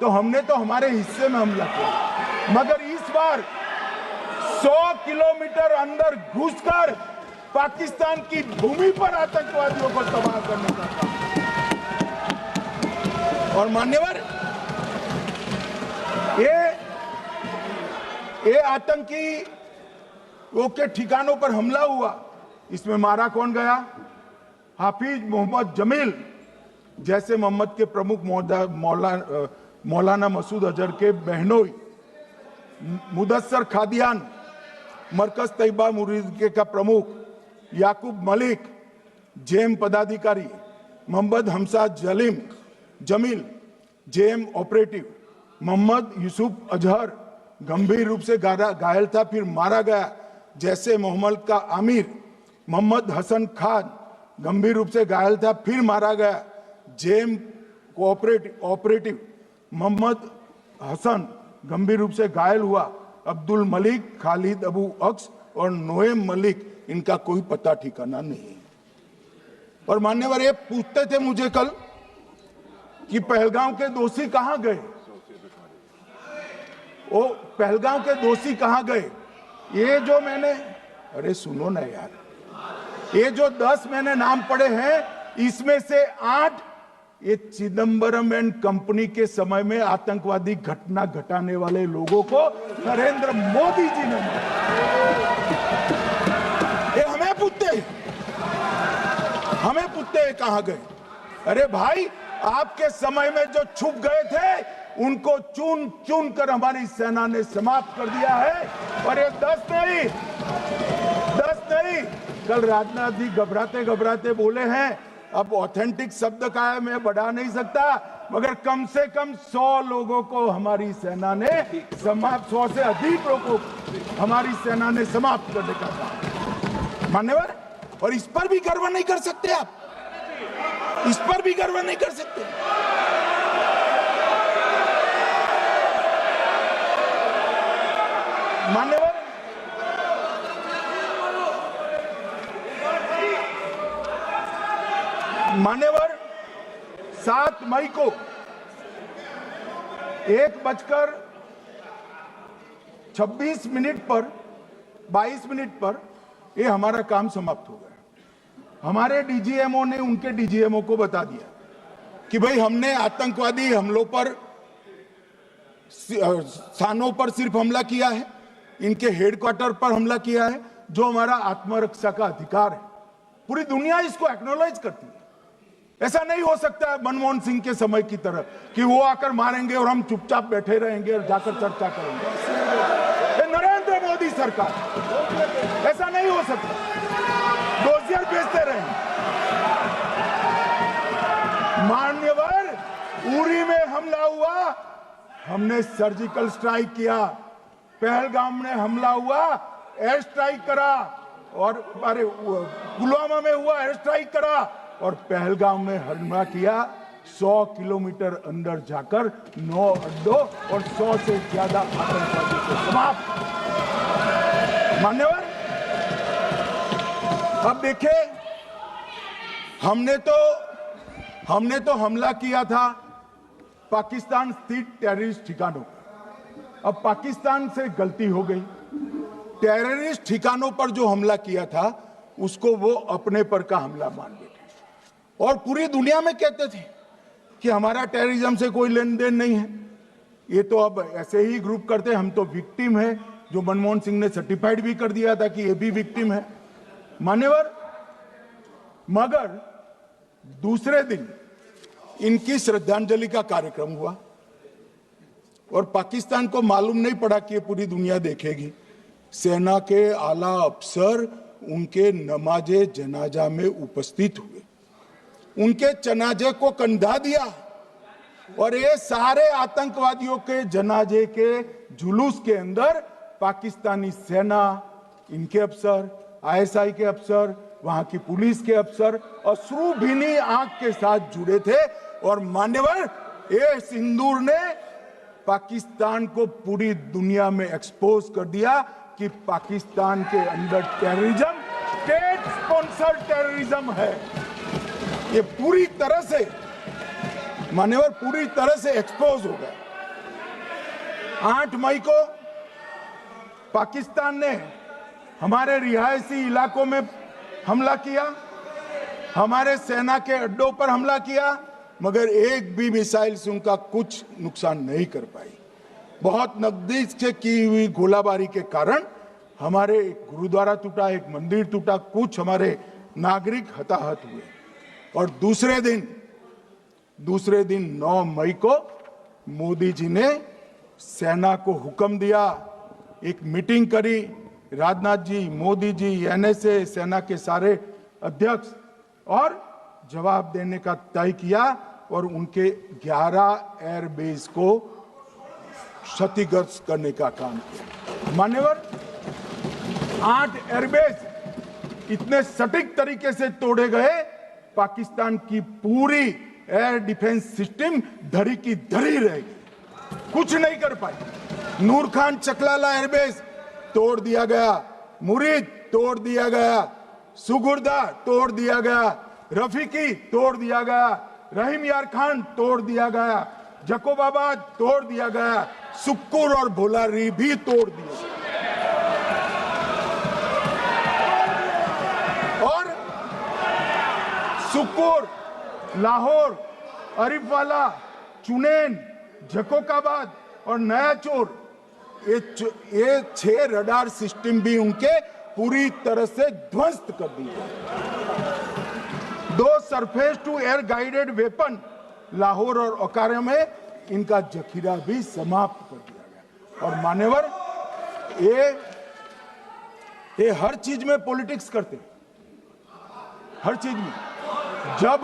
तो हमने तो हमारे हिस्से में हमला किया। मगर इस बार 100 किलोमीटर अंदर घुसकर पाकिस्तान की भूमि पर आतंकवादियों को तबाह करने का काम। और मान्यवर, ये आतंकी के ठिकानों पर हमला हुआ, इसमें मारा कौन गया? हाफिज मोहम्मद जमील जैसे मोहम्मद के प्रमुख मौलाना मसूद अजहर के बहनोई, मुदस्सर खादियान, मरकज तैयबा मुरीद का प्रमुख याकूब मलिक, जेएम पदाधिकारी मोहम्मद हमसा जमील, जेएम ऑपरेटिव मोहम्मद यूसुफ अजहर गंभीर रूप से घायल था, फिर मारा गया। जैसे मोहम्मद का आमिर मोहम्मद हसन खान गंभीर रूप से घायल था, फिर मारा गया। जेएम ऑपरेटिव मोहम्मद हसन गंभीर रूप से घायल हुआ। अब्दुल मलिक, खालिद अबू अक्स और नोएम मलिक, इनका कोई पता ठिकाना नहीं। और मान्यवर, ये पूछते थे मुझे कल कि पहलगांव के दोषी कहां गए, वो पहलगांव के दोषी कहां गए? ये जो मैंने, अरे सुनो ना यार, ये जो 10 मैंने नाम पढ़े हैं, इसमें से 8 ये चिदंबरम एंड कंपनी के समय में आतंकवादी घटना घटाने वाले लोगों को नरेंद्र मोदी जी ने मारा। ये हमें पूछते हैं कहां गए? अरे भाई, आपके समय में जो छुप गए थे उनको चुन चुन कर हमारी सेना ने समाप्त कर दिया है। और ये 10 नहीं, कल राजनाथ जी घबराते घबराते बोले हैं, अब ऑथेंटिक शब्द का है, मैं बढ़ा नहीं सकता, मगर कम से कम 100 लोगों को हमारी सेना ने समाप्त, 100 से अधिक लोगों को हमारी सेना ने समाप्त करने का काम। मान्यवर, और इस पर भी गर्व नहीं कर सकते आप, इस पर भी गर्व नहीं कर सकते। मान्यवर 7 मई को 1:26 पर 22 मिनट पर ये हमारा काम समाप्त हो गया। हमारे डीजीएमओ ने उनके डीजीएमओ को बता दिया कि भाई हमने आतंकवादी हमलों पर स्थानों पर सिर्फ हमला किया है, इनके हेडक्वार्टर पर हमला किया है, जो हमारा आत्मरक्षा का अधिकार है। पूरी दुनिया इसको एक्नॉलेज करती है। ऐसा नहीं हो सकता है मनमोहन सिंह के समय की तरह कि वो आकर मारेंगे और हम चुपचाप बैठे रहेंगे और जाकर चर्चा करेंगे। ये नरेंद्र मोदी सरकार, ऐसा नहीं हो सकता। डोजियर भेजते रहेंगे। मान्यवर, उरी में हमला हुआ, हमने सर्जिकल स्ट्राइक किया। पहलगाम में हमला हुआ, एयर स्ट्राइक करा, और अरे पुलवामा में हुआ, एयर स्ट्राइक करा, और पहलगाम में हमला किया। 100 किलोमीटर अंदर जाकर 9 अड्डों और 100 से ज्यादा आतंकवादियों को समाप्त। मान्यवर, अब देखें, हमने तो हमला किया था पाकिस्तान स्थित टेररिस्ट ठिकानों पर। अब पाकिस्तान से गलती हो गई। टेररिस्ट ठिकानों पर जो हमला किया था उसको वो अपने पर का हमला मान बैठे और पूरी दुनिया में कहते थे कि हमारा टेररिज्म से कोई लेन देन नहीं है। ये तो अब ऐसे ही ग्रुप करते, हम तो विक्टिम है, जो मनमोहन सिंह ने सर्टिफाइड भी कर दिया था कि ये भी विक्टिम है। मान्यवर, मगर दूसरे दिन इनकी श्रद्धांजलि का कार्यक्रम हुआ और पाकिस्तान को मालूम नहीं पड़ा कि ये पूरी दुनिया देखेगी। सेना के आला अफसर उनके नमाजे जनाजा में उपस्थित हुए, उनके जनाजे को कंधा दिया और ये सारे आतंकवादियों के जनाजे के जुलूस के अंदर पाकिस्तानी सेना, इनके अफसर, आईएसआई के अफसर, वहां की पुलिस के अफसर अश्रुभीनी आंख के साथ जुड़े थे। और मान्यवर, ये सिंदूर ने पाकिस्तान को पूरी दुनिया में एक्सपोज कर दिया कि पाकिस्तान के अंदर टेररिज्म स्टेट स्पॉन्सर्ड टेररिज्म है। ये पूरी तरह से, मान्यवर, पूरी तरह से एक्सपोज हो गया। 8 मई को पाकिस्तान ने हमारे रिहायशी इलाकों में हमला किया, हमारे सेना के अड्डों पर हमला किया, मगर एक भी मिसाइल से उनका कुछ नुकसान नहीं कर पाई। बहुत नजदीक से की हुई गोलाबारी के कारण हमारे एक गुरुद्वारा टूटा, एक मंदिर टूटा, कुछ हमारे नागरिक हताहत हुए। और दूसरे दिन 9 मई को मोदी जी ने सेना को हुक्म दिया, एक मीटिंग करी, राजनाथ जी, मोदी जी, एनएसए, सेना के सारे अध्यक्ष, और जवाब देने का तय किया और उनके 11 एयरबेस को क्षतिग्रस्त करने का काम किया। मान्यवर, 8 एयरबेस इतने सटीक तरीके से तोड़े गए, पाकिस्तान की पूरी एयर डिफेंस सिस्टम धरी की धरी रहेगी, कुछ नहीं कर पाई। नूर खान चकलाला एयरबेस तोड़ दिया गया, मुरीद तोड़ दिया गया, सुगुर्दा तोड़ दिया गया, रफीकी तोड़ दिया गया, रहीम यार खान तोड़ दिया गया, जकोबाबाद तोड़ दिया गया, सुक्कुर और भोलारी भी तोड़ दिया। और सुक्कुर, लाहौर, अरिफवाला, चुनेन, जकोकाबाद और नया चोर, ये 6 रडार सिस्टम भी उनके पूरी तरह से ध्वस्त कर दिए। 2 surface to air guided weapon Lahore और ओकारा में इनका जखीरा भी समाप्त कर दिया गया। और मान्यवर, ये हर चीज में पॉलिटिक्स करते, हर चीज में। जब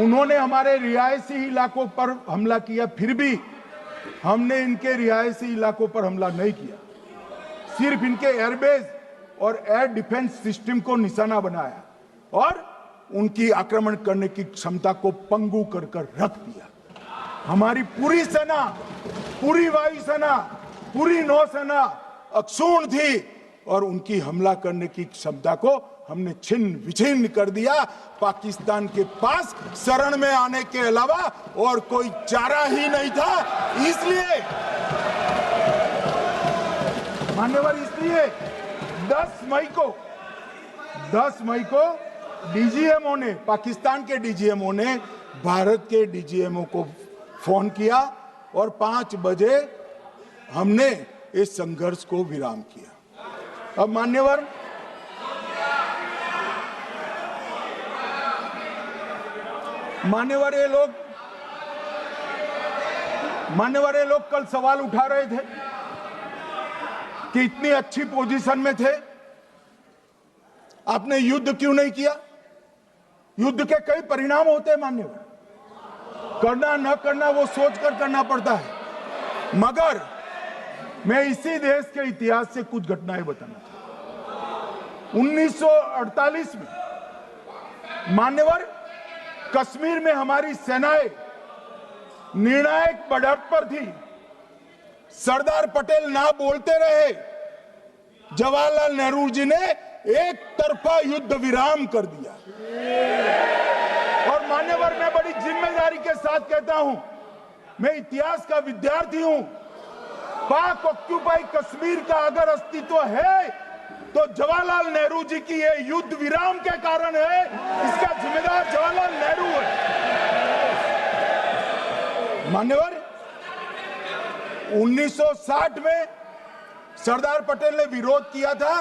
उन्होंने हमारे रिहायशी इलाकों पर हमला किया, फिर भी हमने इनके रिहायशी इलाकों पर हमला नहीं किया, सिर्फ इनके एयरबेस और एयर डिफेंस सिस्टम को निशाना बनाया और उनकी आक्रमण करने की क्षमता को पंगु कर रख दिया। हमारी पूरी सेना, पूरी वायुसेना, पूरी नौसेना अक्षुण्ण थी और उनकी हमला करने की क्षमता को हमने छिन्न विछिन्न कर दिया। पाकिस्तान के पास शरण में आने के अलावा और कोई चारा ही नहीं था। मान्यवर इसलिए 10 मई को डीजीएमओ ने, पाकिस्तान के डीजीएमओ ने भारत के डीजीएमओ को फोन किया और 5 बजे हमने इस संघर्ष को विराम किया। अब मान्यवर ये लोग कल सवाल उठा रहे थे कि इतनी अच्छी पोजीशन में थे, आपने युद्ध क्यों नहीं किया? युद्ध के कई परिणाम होते हैं मान्यवर, करना न करना वो सोचकर करना पड़ता है। मगर मैं इसी देश के इतिहास से कुछ घटनाएं बताना चाहता हूं। 1948 में मान्यवर कश्मीर में हमारी सेनाएं निर्णायक बढ़त पर थी। सरदार पटेल ना बोलते रहे, जवाहरलाल नेहरू जी ने एक तरफा युद्ध विराम कर दिया। और मान्यवर मैं बड़ी जिम्मेदारी के साथ कहता हूं, मैं इतिहास का विद्यार्थी हूं, पाक ऑक्यूपाई कश्मीर का अगर अस्तित्व है तो जवाहरलाल नेहरू जी की ये युद्ध विराम के कारण है। इसका जिम्मेदार जवाहरलाल नेहरू है। मान्यवर 1960 में सरदार पटेल ने विरोध किया था,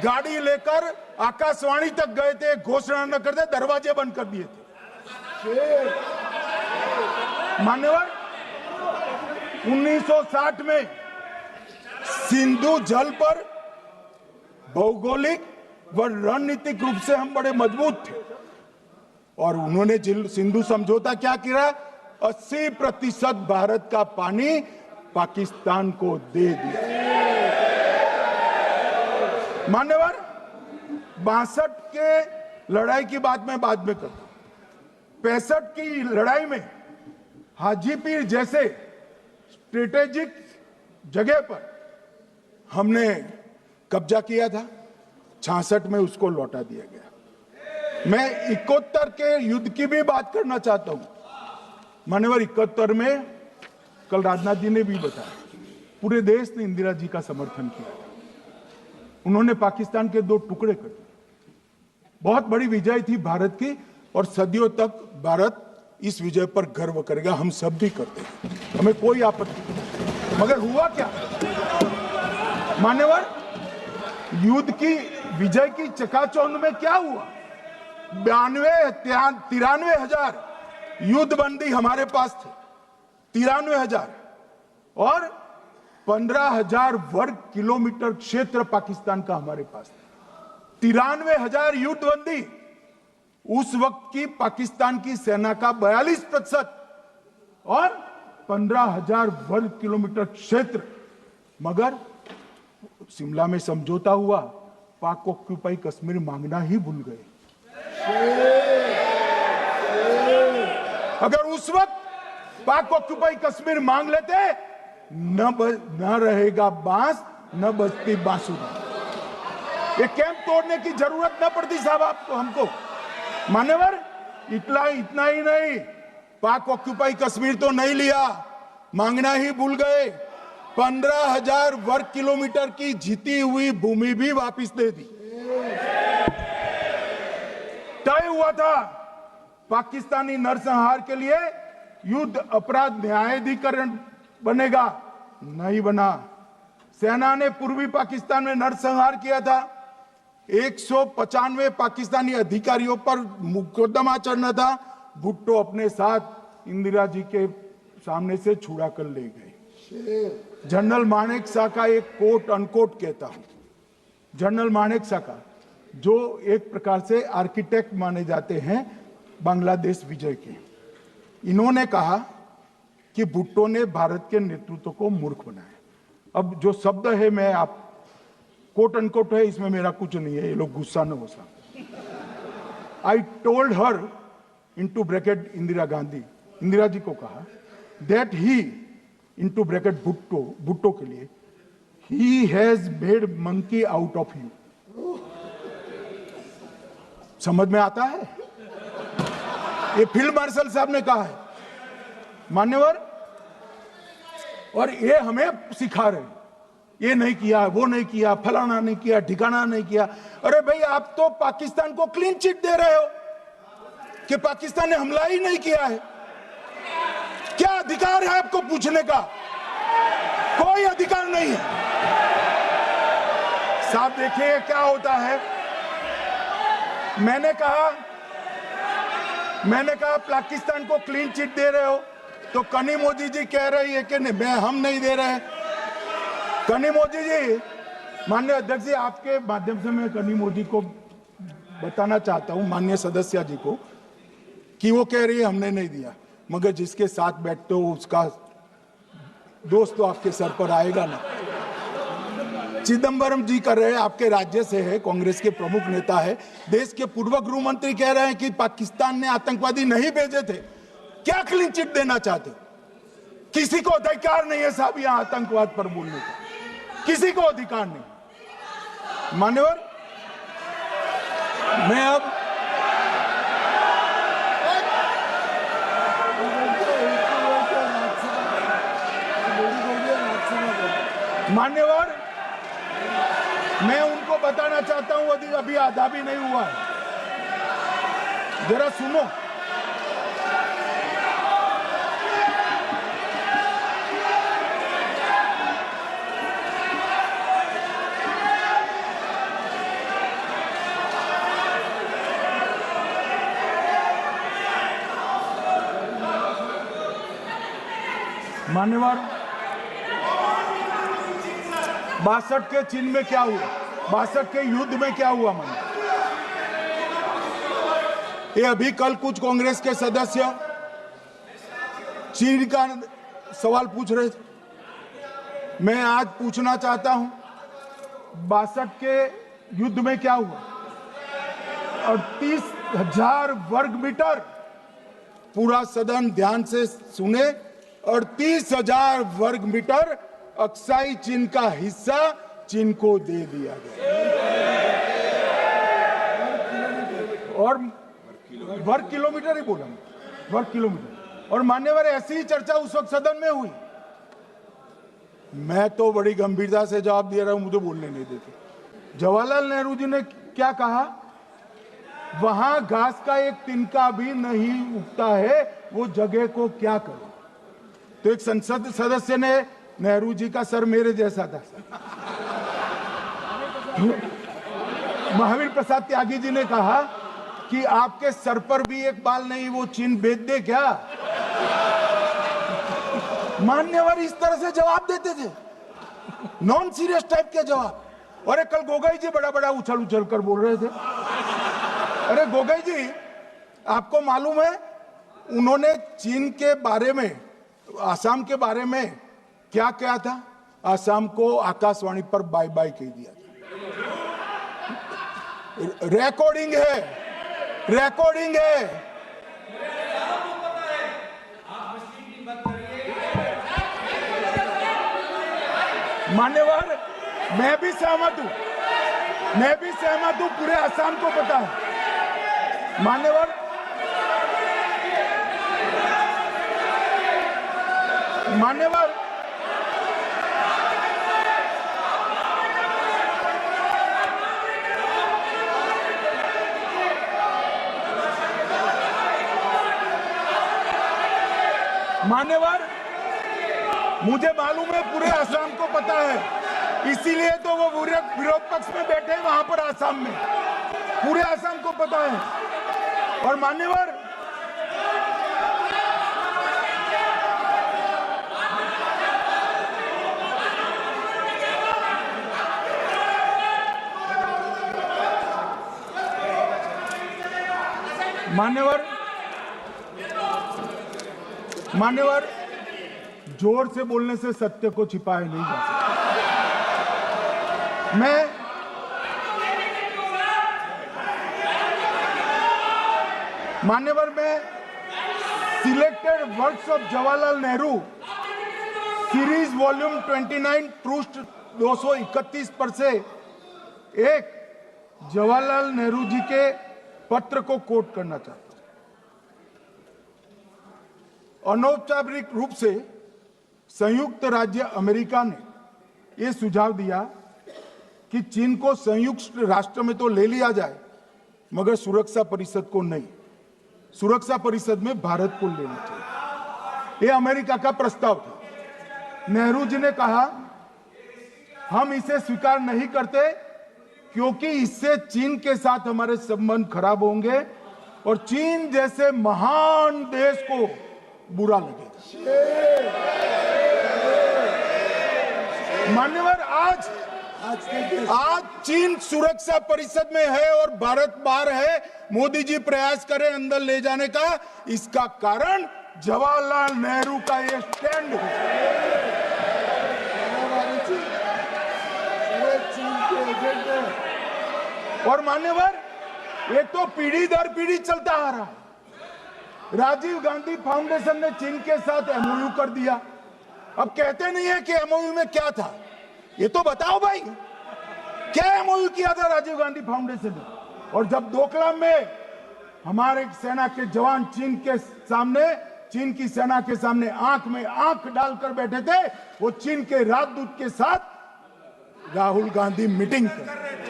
गाड़ी लेकर आकाशवाणी तक गए थे, घोषणा न करते दरवाजे बंद कर दिए थे। मान्यवर 1960 में सिंधु जल पर भौगोलिक व रणनीतिक रूप से हम बड़े मजबूत थे और उन्होंने सिंधु समझौता क्या किया? 80% भारत का पानी पाकिस्तान को दे दिया। मान्यवर 62 के लड़ाई की बात मैं बाद में करता हूं। 65 की लड़ाई में हाजीपीर जैसे स्ट्रेटेजिक जगह पर हमने कब्जा किया था, 66 में उसको लौटा दिया गया। मैं 71 के युद्ध की भी बात करना चाहता हूं। मान्यवर 71 में कल राजनाथ जी ने भी बताया, पूरे देश ने इंदिरा जी का समर्थन किया। उन्होंने पाकिस्तान के 2 टुकड़े कर दिए। बहुत बड़ी विजय थी भारत की और सदियों तक भारत इस विजय पर गर्व करेगा। हम सब भी करते हैं, हमें कोई आपत्ति नहीं। मगर हुआ क्या मान्यवर? युद्ध की विजय की चकाचौंध में क्या हुआ? 93 हजार युद्ध बंदी हमारे पास थे, 93,000 और 15,000 वर्ग किलोमीटर क्षेत्र पाकिस्तान का हमारे पास था। 93,000 युद्ध बंदी उस वक्त की पाकिस्तान की सेना का 42% और 15,000 वर्ग किलोमीटर क्षेत्र। मगर शिमला में समझौता हुआ, पाक ऑक्यूपाई कश्मीर मांगना ही भूल गए। अगर उस वक्त पाक ऑक्यूपाई कश्मीर मांग लेते, न रहेगा बांस न बजती बांसुरी। ये कैंप तोड़ने की जरूरत न पड़ती साहब आपको, हमको। मान्यवर इतना ही नहीं, पाक ऑक्यूपाई कश्मीर तो नहीं लिया, मांगना ही भूल गए। 15,000 वर्ग किलोमीटर की जीती हुई भूमि भी वापस दे दी। तय हुआ था पाकिस्तानी नरसंहार के लिए युद्ध अपराध न्यायाधिकरण बनेगा, नहीं बना। सेना ने पूर्वी पाकिस्तान में नरसंहार किया था। 195 पाकिस्तानी अधिकारियों पर मुकदमा चढ़ना था। भुट्टो अपने साथ इंदिरा जी के सामने से छुड़ा कर ले गए। जनरल मानेक शॉ का एक कोट अनकोट कहता हूं, जनरल मानेक शॉ का, जो एक प्रकार से आर्किटेक्ट माने जाते हैं बांग्लादेश विजय के, इन्होंने कहा कि भुट्टो ने भारत के नेतृत्व को मूर्ख बनाया। अब जो शब्द है, मैं आप कोट अनकोट है, इसमें मेरा कुछ नहीं है, ये लोग गुस्सा न हो सकते। I told her into bracket Indira Gandhi, Indira ji को कहा that he into bracket Bhutto के लिए, he has made monkey out of you. समझ में आता है? ये फील्ड मार्शल साहब ने कहा है मान्यवर, और ये हमें सिखा रहे हैं। ये नहीं किया, वो नहीं किया, फलाना नहीं किया, ठिकाना नहीं किया। अरे भाई, आप तो पाकिस्तान को क्लीन चिट दे रहे हो कि पाकिस्तान ने हमला ही नहीं किया है। क्या अधिकार है आपको पूछने का? कोई अधिकार नहीं है। साहब देखिए क्या होता है। मैंने कहा पाकिस्तान को क्लीन चिट दे रहे हो, तो कनी मोदी जी कह रही है कि नहीं, हम नहीं दे रहे। कनी मोदी जी, माननीय अध्यक्ष जी, आपके माध्यम से मैं कनी मोदी को बताना चाहता हूं, माननीय सदस्य जी को, कि वो कह रही है हमने नहीं दिया, मगर जिसके साथ बैठते हो उसका दोस्त तो आपके सर पर आएगा ना। चिदम्बरम जी कर रहे हैं, आपके राज्य से है, कांग्रेस के प्रमुख नेता है। देश के पूर्व गृह मंत्री कह रहे हैं कि पाकिस्तान ने आतंकवादी नहीं भेजे थे। क्या क्लीन चिट देना चाहते? किसी को अधिकार नहीं है साहब यहां आतंकवाद पर बोलने का, किसी को अधिकार नहीं। मान्यवर, मैं अब मान्यवर, मैं उनको बताना चाहता हूं, अभी आधा भी नहीं हुआ है, जरा सुनो। मान्यवर, 62 के चिन्ह में क्या हुआ, 62 के युद्ध में क्या हुआ? ये अभी कल कुछ कांग्रेस के सदस्य चीन का सवाल पूछ रहे थे। मैं आज पूछना चाहता हूं, 62 के युद्ध में क्या हुआ? 38,000 वर्ग मीटर, पूरा सदन ध्यान से सुने, 38,000 वर्ग मीटर अक्साई चीन का हिस्सा चीन को दे दिया गया। और वर्ग किलोमीटर ही बोला, वर्ग किलोमीटर। और मान्यवर, ऐसी ही चर्चा उस वक्त सदन में हुई। मैं तो बड़ी गंभीरता से जवाब दे रहा हूं, मुझे बोलने नहीं देते। जवाहरलाल नेहरू जी ने क्या कहा? वहां घास का एक तिनका भी नहीं उगता है, वो जगह को क्या करो। तो एक संसद सदस्य ने, नेहरू जी का सर मेरे जैसा था, महावीर प्रसाद त्यागी जी ने कहा कि आपके सर पर भी एक बाल नहीं, वो चीन बेच दे क्या? मान्यवर इस तरह से जवाब देते थे, नॉन सीरियस टाइप के जवाब। और कल गोगोई जी बड़ा बड़ा उछल उछल कर बोल रहे थे। अरे गोगोई जी, आपको मालूम है उन्होंने चीन के बारे में, आसाम के बारे में क्या क्या था? आसाम को आकाशवाणी पर बाय बाय कह दिया था। रिकॉर्डिंग है, रिकॉर्डिंग है। मान्यवर, मैं भी सहमत हूं, मैं भी सहमत हूं, पूरे आसाम को पता है। मान्यवर, मान्यवर, मान्यवर, मुझे मालूम है पूरे आसाम को पता है, इसीलिए तो वो विरोध पक्ष में बैठे हैं वहां पर आसाम में, पूरे आसाम को पता है। और मान्यवर, मान्यवर, जोर से बोलने से सत्य को छिपाया नहीं जा सकता। मान्यवर, मैं selected works of Jawaharlal Nehru series volume 29 पृष्ठ 231 पर से एक जवाहरलाल नेहरू जी के पत्र को कोट करना चाहता हूं। अनौपचारिक रूप से संयुक्त राज्य अमेरिका ने ये सुझाव दिया कि चीन को संयुक्त राष्ट्र में तो ले लिया जाए, मगर सुरक्षा परिषद को नहीं। सुरक्षा परिषद में भारत को लेना चाहिए। ये अमेरिका का प्रस्ताव था। नेहरू जी ने कहा हम इसे स्वीकार नहीं करते क्योंकि इससे चीन के साथ हमारे संबंध खराब होंगे और चीन जैसे महान देश को बुरा लगेगा। मान्यवर, आज चीन सुरक्षा परिषद में है और भारत बाहर है। मोदी जी प्रयास करें अंदर ले जाने का। इसका कारण जवाहरलाल नेहरू का ये स्टैंड है। और मान्यवर, ये तो पीढ़ी दर पीढ़ी चलता आ रहा है। राजीव गांधी फाउंडेशन ने चीन के साथ एमओयू कर दिया। अब कहते नहीं है कि एमओयू में क्या था, ये तो बताओ भाई, क्या एमओयू किया था राजीव गांधी फाउंडेशन ने? और जब डोकलाम में हमारे सेना के जवान चीन की सेना के सामने आंख में आंख डालकर बैठे थे, वो चीन के राजदूत के साथ राहुल गांधी मीटिंग कर रहे थे।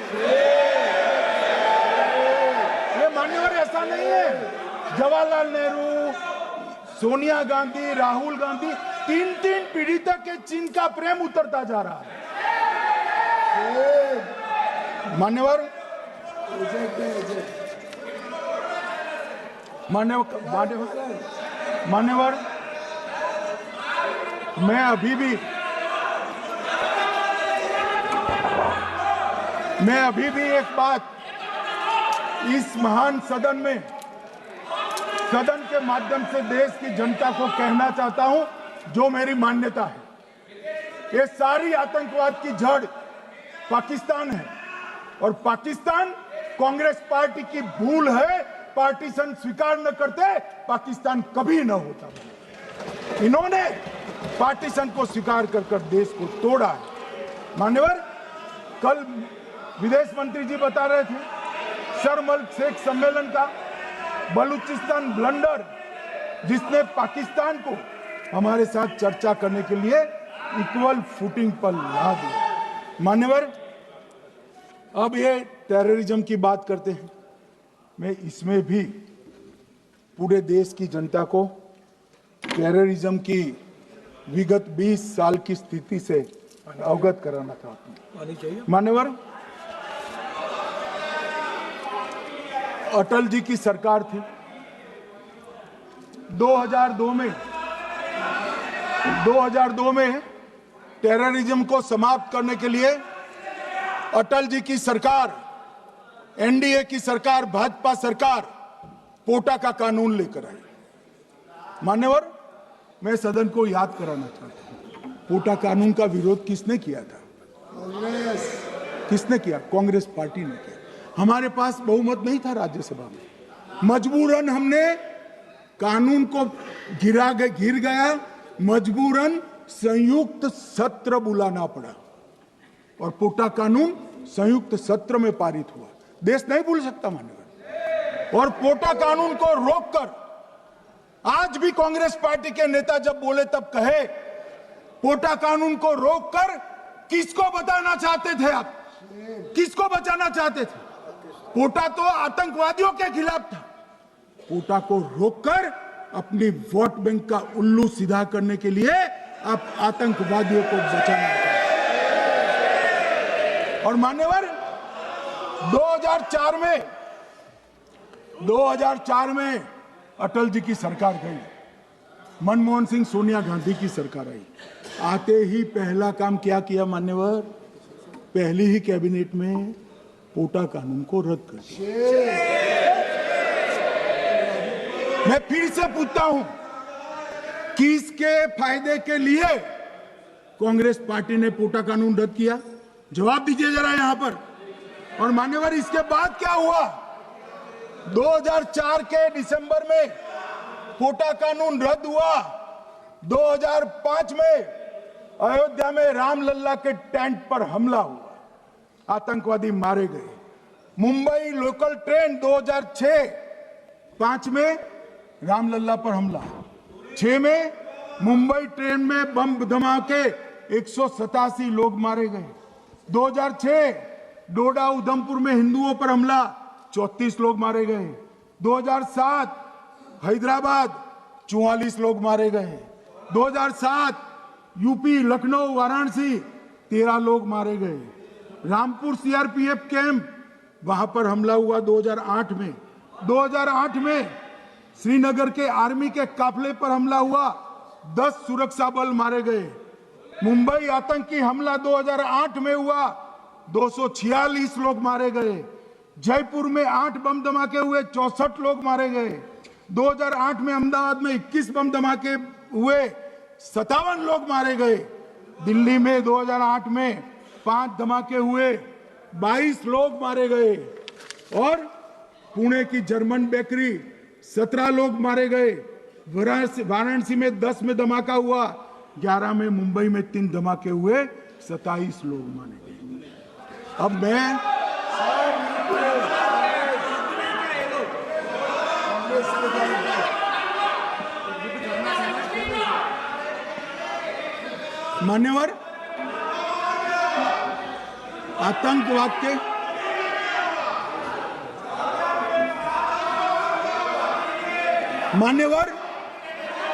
ये मान्यवर, ऐसा नहीं है। जवाहरलाल नेहरू, सोनिया गांधी, राहुल गांधी, तीन पीढ़ी तक के चीन का प्रेम उतरता जा रहा है। मान्यवर, मैं अभी भी एक बात इस महान सदन के माध्यम से देश की जनता को कहना चाहता हूं, जो मेरी मान्यता है। ये सारी आतंकवाद की जड़ पाकिस्तान है और पाकिस्तान कांग्रेस पार्टी की भूल है। पार्टीशन स्वीकार न करते पाकिस्तान कभी न होता। इन्होंने पार्टीशन को स्वीकार कर देश को तोड़ा है। मान्यवर, कल विदेश मंत्री जी बता रहे थे शर्म अल शेख सम्मेलन का बलूचिस्तान ब्लंडर, जिसने पाकिस्तान को हमारे साथ चर्चा करने के लिए इक्वल फुटिंग पर ला दिया। मान्यवर, अब ये टेररिज्म की बात करते हैं। मैं इसमें भी पूरे देश की जनता को टेररिज्म की विगत 20 साल की स्थिति से अवगत कराना चाहता हूं। मान्यवर, अटल जी की सरकार थी। 2002 में टेररिज्म को समाप्त करने के लिए अटल जी की सरकार, एनडीए की सरकार, भाजपा सरकार पोटा का कानून लेकर आई। मान्यवर, मैं सदन को याद कराना चाहता हूं, पोटा कानून का विरोध किसने किया था? किसने किया? कांग्रेस पार्टी ने किया। हमारे पास बहुमत नहीं था राज्यसभा में। मजबूरन हमने कानून को गिर गया, मजबूरन संयुक्त सत्र बुलाना पड़ा और पोटा कानून संयुक्त सत्र में पारित हुआ। देश नहीं भूल सकता मान्यवर। और पोटा कानून को रोककर आज भी कांग्रेस पार्टी के नेता जब बोले तब कहे, पोटा कानून को रोककर किसको बताना चाहते थे आप? किसको बचाना चाहते थे? पोटा तो आतंकवादियों के खिलाफ था। पोटा को रोककर अपनी वोट बैंक का उल्लू सीधा करने के लिए आप आतंकवादियों को बचाना चाहते। और मान्यवर, 2004 में अटल जी की सरकार गई, मनमोहन सिंह, सोनिया गांधी की सरकार आई। आते ही पहला काम क्या किया मान्यवर? पहली ही कैबिनेट में पोटा कानून को रद्द कर दिया। मैं फिर से पूछता हूं, किसके फायदे के लिए कांग्रेस पार्टी ने पोटा कानून रद्द किया? जवाब दीजिए जरा यहां पर। और मान्यवर, इसके बाद क्या हुआ? 2004 के दिसंबर में पोटा कानून रद्द हुआ। 2005 में अयोध्या में रामलल्ला के टेंट पर हमला हुआ, आतंकवादी मारे गए। मुंबई लोकल ट्रेन 2006-5 में रामलल्ला पर हमला, 6 में मुंबई ट्रेन में बम धमाके, 187 लोग मारे गए। 2006 डोडा उधमपुर में हिंदुओं पर हमला, 34 लोग मारे गए। 2007 हैदराबाद 44 लोग मारे गए। 2007 यूपी लखनऊ वाराणसी 13 लोग मारे गए। रामपुर सीआरपीएफ कैंप वहां पर हमला हुआ 2008 में। 2008 में श्रीनगर के आर्मी के काफिले पर हमला हुआ, 10 सुरक्षा बल मारे गए। मुंबई आतंकी हमला 2008 में हुआ, 246 लोग मारे गए। जयपुर में 8 बम धमाके हुए, 64 लोग मारे गए। 2008 में अहमदाबाद में 21 बम धमाके हुए, 57 लोग मारे गए। दिल्ली में 2008 में 5 धमाके हुए, 22 लोग मारे गए। और पुणे की जर्मन बेकरी 17 लोग मारे गए। वाराणसी में 10 में धमाका हुआ, 11 में मुंबई में 3 धमाके हुए, 27 लोग मारे गए। अब मैं मान्यवर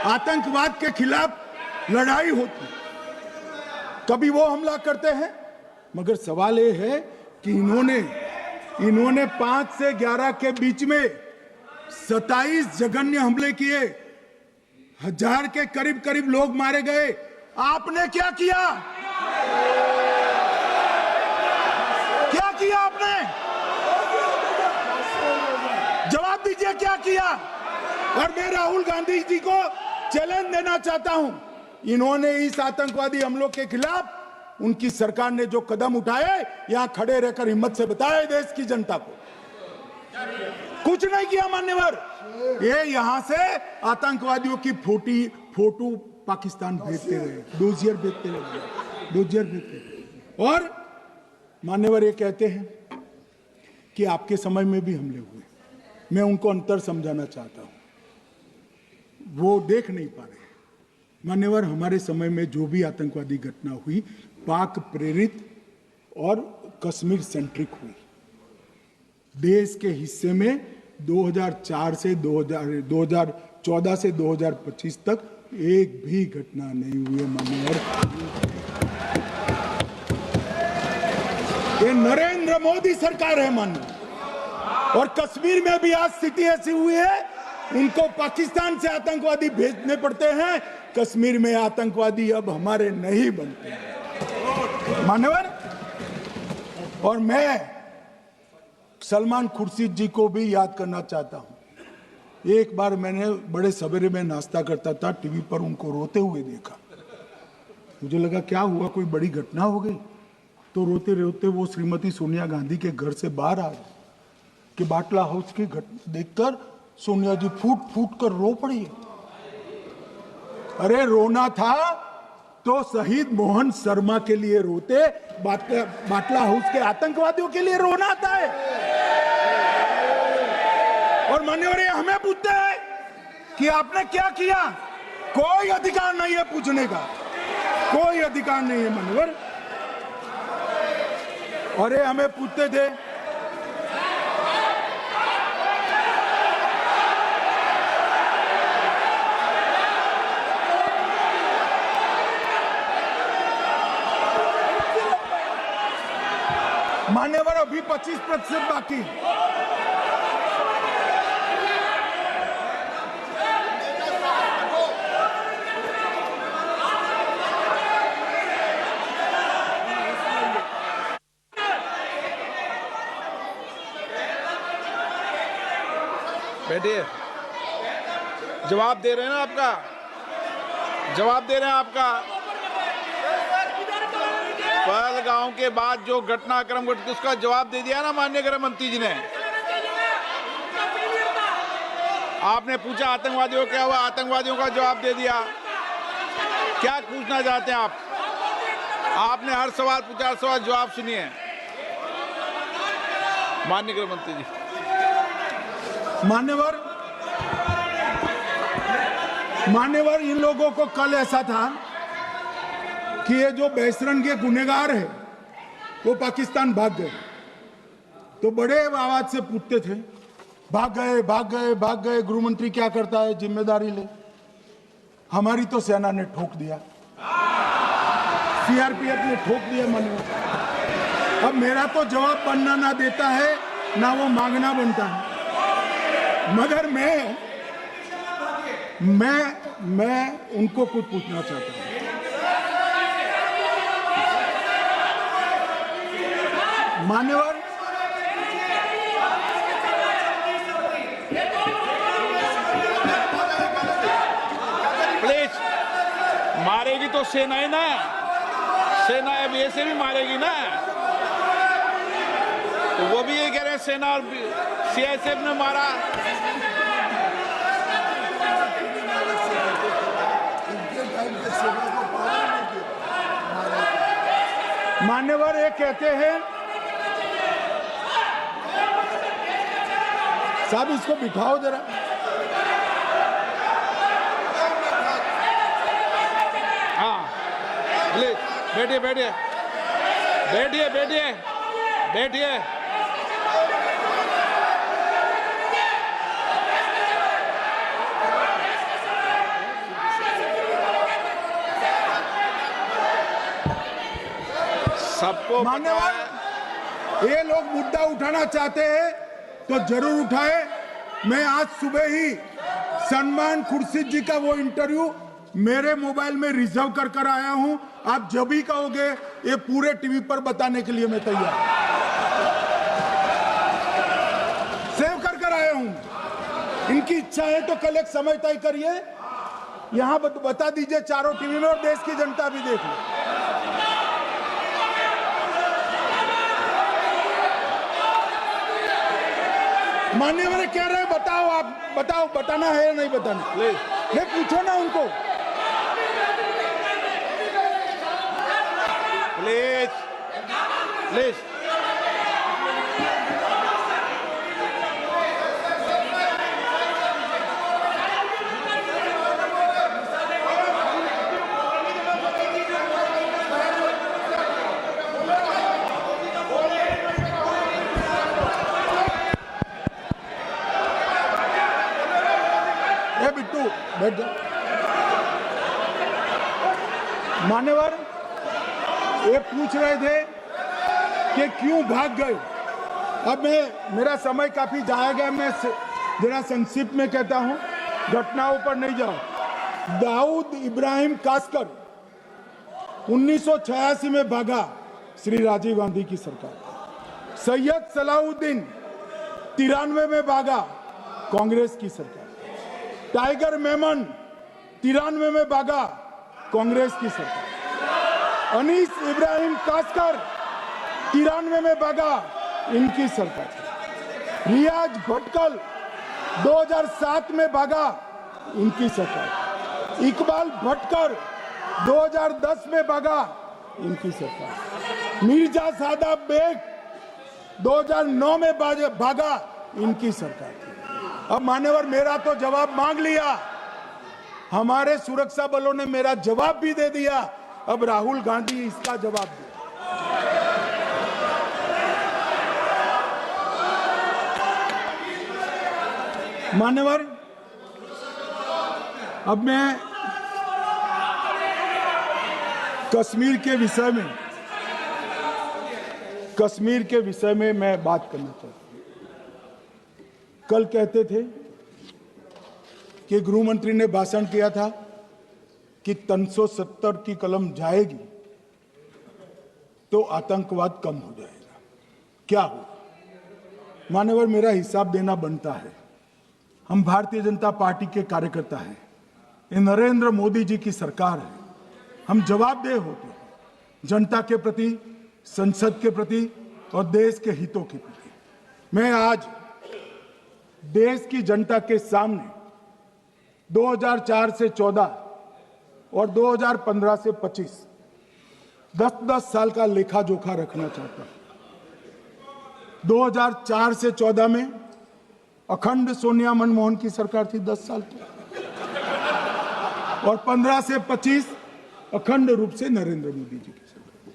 आतंकवाद के खिलाफ लड़ाई होती, कभी वो हमला करते हैं, मगर सवाल ये है कि इन्होंने 5 से 11 के बीच में 27 जघन्य हमले किए, 1000 के करीब लोग मारे गए। आपने क्या किया? क्या किया आपने? जवाब दीजिए, क्या किया? और मैं राहुल गांधी जी को चैलेंज देना चाहता हूं, इन्होंने इस आतंकवादी हमलों के खिलाफ उनकी सरकार ने जो कदम उठाए, यहां खड़े रहकर हिम्मत से बताए देश की जनता को, कुछ नहीं किया मान्यवर। ये यहां से आतंकवादियों की फोटो पाकिस्तान भेजते रहे, डोजियर भेजते रहे। और मान्यवर ये कहते हैं कि आपके समय में भी हमले हुए। मैं उनको अंतर समझाना चाहता हूं, वो देख नहीं पा रहे। मान्यवर, हमारे समय में जो भी आतंकवादी घटना हुई, पाक प्रेरित और कश्मीर सेंट्रिक हुई। देश के हिस्से में 2004 से 2014 से 2025 तक एक भी घटना नहीं हुई है मान्यवर। ये नरेंद्र मोदी सरकार है मान्यवर। और कश्मीर में भी आज स्थिति ऐसी हुई है, उनको पाकिस्तान से आतंकवादी भेजने पड़ते हैं। कश्मीर में आतंकवादी अब हमारे नहीं बनते हैं मान्यवर। और मैं सलमान खुर्शीद जी को भी याद करना चाहता हूं। एक बार मैंने बड़े सवेरे में नाश्ता करता था, टीवी पर उनको रोते हुए देखा। मुझे लगा क्या हुआ, कोई बड़ी घटना हो गई। तो रोते रोते वो श्रीमती सोनिया गांधी के घर से बाहर आ गए कि बाटला हाउस की घटना देखकर सोनिया जी फूट कर रो पड़ी। अरे रोना था तो शहीद मोहन शर्मा के लिए रोते, बाटला हाउस के आतंकवादियों के लिए रोना आता है। और मान्यवर हमें पूछते हैं कि आपने क्या किया, कोई अधिकार नहीं है पूछने का, कोई अधिकार नहीं है मान्यवर। और ये हमें पूछते थे मान्यवर, अभी 25% बाकी। बैठिए, जवाब दे रहे हैं ना आपका, जवाब दे रहे हैं आपका। पहलगांव के बाद जो घटनाक्रम घटित उसका जवाब दे दिया ना माननीय गृह मंत्री जी ने। आपने पूछा आतंकवादियों क्या हुआ, आतंकवादियों का जवाब दे दिया। क्या पूछना चाहते हैं आप? आपने हर सवाल पूछा, हर सवाल जवाब सुनिए माननीय गृह मंत्री जी। मान्यवर इन लोगों को कल ऐसा था कि ये जो बैसरन के गुनेगार है वो पाकिस्तान भाग गए, तो बड़े आवाज से पूछते थे भाग गए भाग गए भाग गए, गृह मंत्री क्या करता है, जिम्मेदारी ले। हमारी तो सेना ने ठोक दिया, सीआरपीएफ ने ठोक दिया मान्यवर। अब मेरा तो जवाब बनना ना देता है ना वो मांगना बनता है, मगर मैं उनको कुछ पूछना चाहता हूं। मान्यवर, प्लीज, मारेगी तो सेना है ना, सेना अब ऐसे भी मारेगी ना, तो वो भी ये कह रहे हैं सेना और सीआईएसएफ ने मारा। मान्यवर ये कहते हैं, साहब इसको बिठाओ जरा। हाँ प्लीज बैठिए बैठिए बैठिए बैठिए बैठिए। सबको मान्यवर, ये लोग मुद्दा उठाना चाहते हैं तो जरूर उठाए। मैं आज सुबह ही सलमान खुर्शीद जी का वो इंटरव्यू मेरे मोबाइल में रिजर्व कर आया हूं। आप जब भी कहोगे ये पूरे टीवी पर बताने के लिए मैं तैयार सेव कर आया हूं। इनकी इच्छा है तो कल एक समय तय करिए, यहां बता दीजिए चारों टीवी में, और देश की जनता भी देख ले। मान्यवर कह रहे हैं बताओ, आप बताओ, बताना है या नहीं बताना, नहीं पूछो ना उनको। प्लीज प्लीज बिट्टू बैठ जा। मान्यवर ये पूछ रहे थे कि क्यों भाग गए। अब मेरा समय काफी जाया गया, मैं जरा संक्षिप्त में कहता हूं, घटनाओं पर नहीं जाऊं। दाऊद इब्राहिम कासकर 1986 में भागा, श्री राजीव गांधी की सरकार। सैयद सलाउद्दीन 93 में भागा, कांग्रेस की सरकार। टाइगर मेमन 93 में भागा, कांग्रेस की सरकार। अनीस इब्राहिम कासकर 93 में भागा, इनकी सरकार। रियाज भटकल 2007 में भागा, इनकी सरकार। इकबाल भटकर 2010 में भागा, इनकी सरकार। मिर्जा सादाब बेग 2009 में भागा, इनकी सरकार। अब मान्यवर मेरा तो जवाब मांग लिया, हमारे सुरक्षा बलों ने मेरा जवाब भी दे दिया, अब राहुल गांधी इसका जवाब दे। मान्यवर अब मैं कश्मीर के विषय में मैं बात करना चाहता हूं। कल कहते थे कि गृह मंत्री ने भाषण किया था कि 370 की कलम जाएगी तो आतंकवाद कम हो जाएगा। क्या हो मान्यवर, मेरा हिसाब देना बनता है। हम भारतीय जनता पार्टी के कार्यकर्ता हैं, ये नरेंद्र मोदी जी की सरकार है, हम जवाबदेह होते हैं जनता के प्रति, संसद के प्रति और देश के हितों के प्रति। मैं आज देश की जनता के सामने 2004 से 14 और 2015 से 25 10-10 साल का लेखा जोखा रखना चाहता हूं। 2004 से 14 में अखंड सोनिया मनमोहन की सरकार थी 10 साल की, और 15 से 25 अखंड रूप से नरेंद्र मोदी जी की सरकार।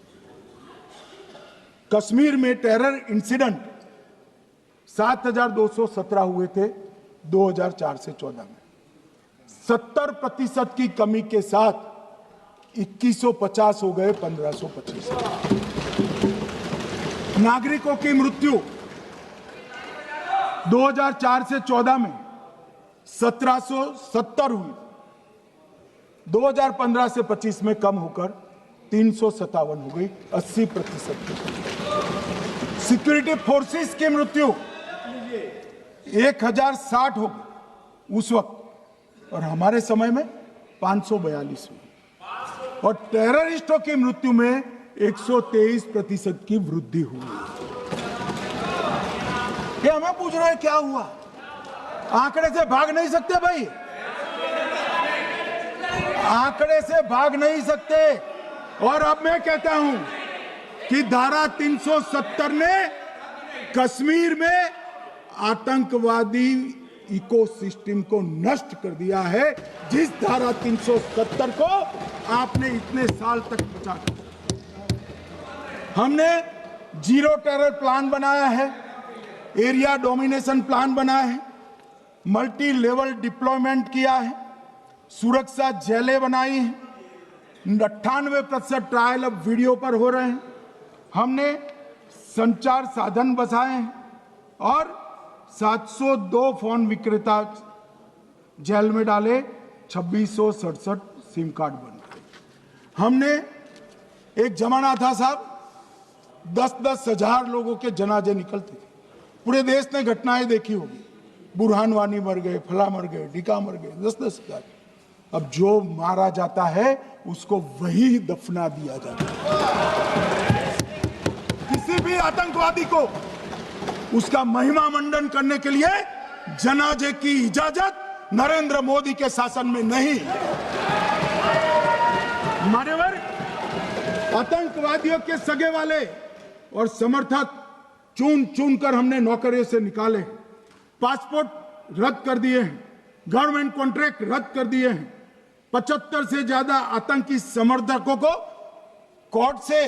कश्मीर में टेरर इंसिडेंट 7,217 हुए थे 2004 से 14 में। 70% की कमी के साथ 2150 हो गए 1525। नागरिकों की मृत्यु 2004 से 14 में 1770 हुई, 2015 से 25 में कम होकर 357 हो गई, 80%। सिक्योरिटी फोर्सेस की मृत्यु 1060 हो गई उस वक्त, और हमारे समय में 542 हुई, और टेररिस्टों की मृत्यु में 123% की वृद्धि हुई। ये हमें पूछ रहे हैं क्या हुआ? आंकड़े से भाग नहीं सकते भाई, आंकड़े से भाग नहीं सकते। और अब मैं कहता हूं कि धारा 370 ने कश्मीर में आतंकवादी इकोसिस्टम को नष्ट कर दिया है, जिस धारा 370 को आपने इतने साल तक बचा कर। हमने जीरो टेरर प्लान बनाया है, एरिया डोमिनेशन प्लान बनाया है, मल्टी लेवल डिप्लॉयमेंट किया है, सुरक्षा जेलें बनाई हैं, 98% ट्रायल अब वीडियो पर हो रहे हैं, हमने संचार साधन बसाए हैं, और 702 फोन विक्रेता जेल में डाले, 2667 सिम कार्ड बन गए। हमने, एक जमाना था साहब 10-10 हजार लोगों के जनाजे निकलते थे, पूरे देश ने घटनाएं देखी होगी, बुरहान वानी मर गए, फला मर गए, ढिका मर गए, 10-10 हजार। अब जो मारा जाता है उसको वही दफना दिया जाता है। किसी भी आतंकवादी को उसका महिमा मंडन करने के लिए जनाजे की इजाजत नरेंद्र मोदी के शासन में नहीं। मान्यवर, आतंकवादियों के सगे वाले और समर्थक चुन चुन कर हमने नौकरियों से निकाले, पासपोर्ट रद्द कर दिए हैं, गवर्नमेंट कॉन्ट्रैक्ट रद्द कर दिए हैं, 75 से ज्यादा आतंकी समर्थकों को कोर्ट से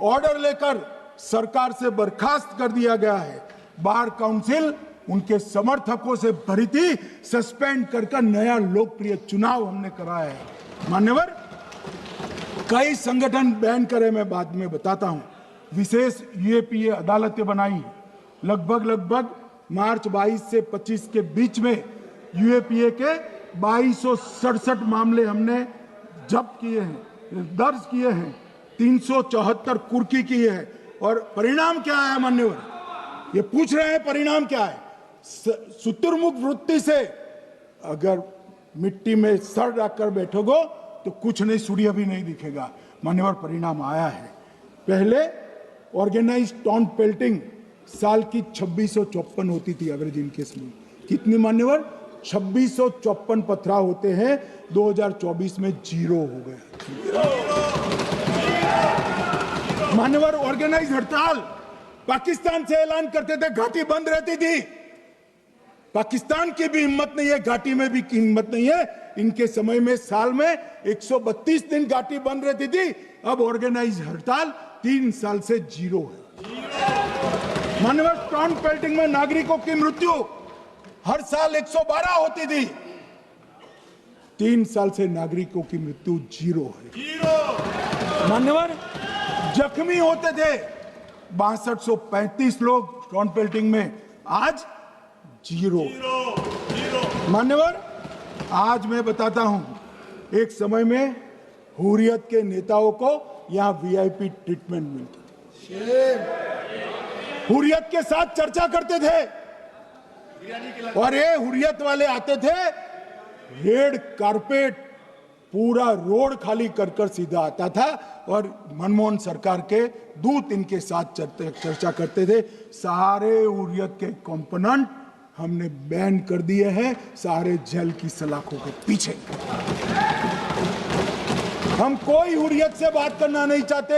ऑर्डर लेकर सरकार से बर्खास्त कर दिया गया है। बार काउंसिल उनके समर्थकों से भरी थी, सस्पेंड कर नया लोकप्रिय चुनाव हमने कराया है। मान्यवर, कई संगठन बैन करे, मैं बाद में बताता हूं। विशेष यूएपीए अदालतें बनाई हैं, लगभग मार्च 22 से 25 के बीच में यूएपीए के 2267 मामले हमने जब्त किए हैं, दर्ज किए हैं, 374 कुर्की किए हैं। और परिणाम क्या है मान्यवर? ये पूछ रहे हैं परिणाम क्या है? शुतुरमुख वृत्ति से अगर मिट्टी में सर रखकर बैठोगे तो कुछ नहीं, सूर्य भी नहीं दिखेगा। मान्यवर, परिणाम आया है। पहले ऑर्गेनाइज्ड टाउन पेल्टिंग साल की 2654 होती थी एवरेज इनकेस में। कितनी मान्यवर? 2654 पथराव होते हैं, 2024 में 0 हो गया। मान्यवर, ऑर्गेनाइज हड़ताल पाकिस्तान से ऐलान करते थे, घाटी बंद रहती थी। पाकिस्तान की भी हिम्मत नहीं है, घाटी में भी हिम्मत नहीं है। इनके समय में साल में 132 दिन घाटी बंद रहती थी, अब ऑर्गेनाइज हड़ताल 3 साल से 0 है। मान्यवर, टाउन पेल्टिंग में नागरिकों की मृत्यु हर साल 112 होती थी, 3 साल से नागरिकों की मृत्यु 0 है। मान्यवर, जख्मी होते थे 6235 लोग टाउन पेल्टिंग में, आज 0। मान्यवर, आज मैं बताता हूं, एक समय में हुर्रियत के नेताओं को यहां वीआईपी ट्रीटमेंट मिलती थी, हुर्रियत के साथ चर्चा करते थे, और ये हुर्रियत वाले आते थे, रेड कारपेट पूरा रोड खाली कर सीधा आता था, और मनमोहन सरकार के दूत इनके साथ चर्चा करते थे। सारे हुर्रियत के कंपोनेंट हमने बैन कर दिए हैं, सारे जेल की सलाखों के पीछे। हम कोई हुर्रियत से बात करना नहीं चाहते।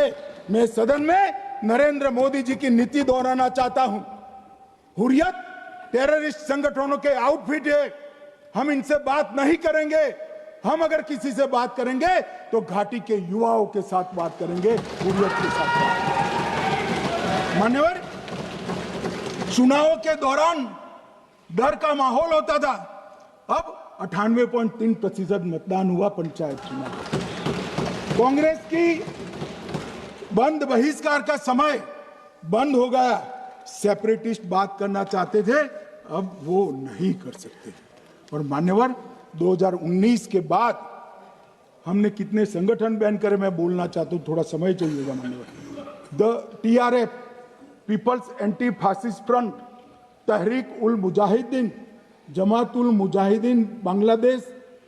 मैं सदन में नरेंद्र मोदी जी की नीति दोहराना चाहता हूं। हुर्रियत टेररिस्ट संगठनों के आउटफिट है, हम इनसे बात नहीं करेंगे। हम अगर किसी से बात करेंगे तो घाटी के युवाओं के साथ बात करेंगे, हुर्रियत के साथ बात करेंगे। मान्यवर, चुनाव के दौरान डर का माहौल होता था, अब 98.3% मतदान हुआ पंचायत चुनाव। कांग्रेस की बंद बहिष्कार का समय बंद हो गया। सेपरेटिस्ट बात करना चाहते थे, अब वो नहीं कर सकते। और मान्यवर, 2019 के बाद हमने कितने संगठन बैन करे, मैं बोलना चाहता हूं, थोड़ा समय चाहिएगा मान्यवर। The TRF, people's anti fascist front, Tehreek ul Mujahideen, Jamaat ul Mujahideen Bangladesh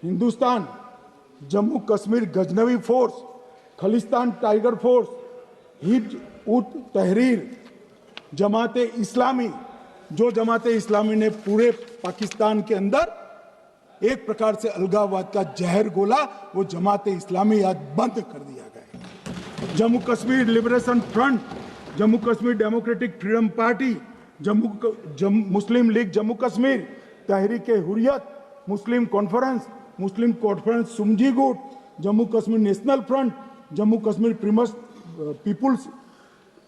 Hindustan, Jammu Kashmir Ghaznavi force, Khalistan tiger force, Hizb ut Tahrir, जमाते इस्लामी, जो जमाते इस्लामी ने पूरे पाकिस्तान के अंदर एक प्रकार से अलगाववाद का जहर घोला, वो जमाते इस्लामी आज बंद कर दिया गया। Jammu Kashmir Liberation Front, Jammu Kashmir Democratic Freedom Party, Muslim League Jammu Kashmir, Tehreek Hurriyat, Muslim Conference Sumji गुट, Jammu Kashmir National Front, Jammu Kashmir People's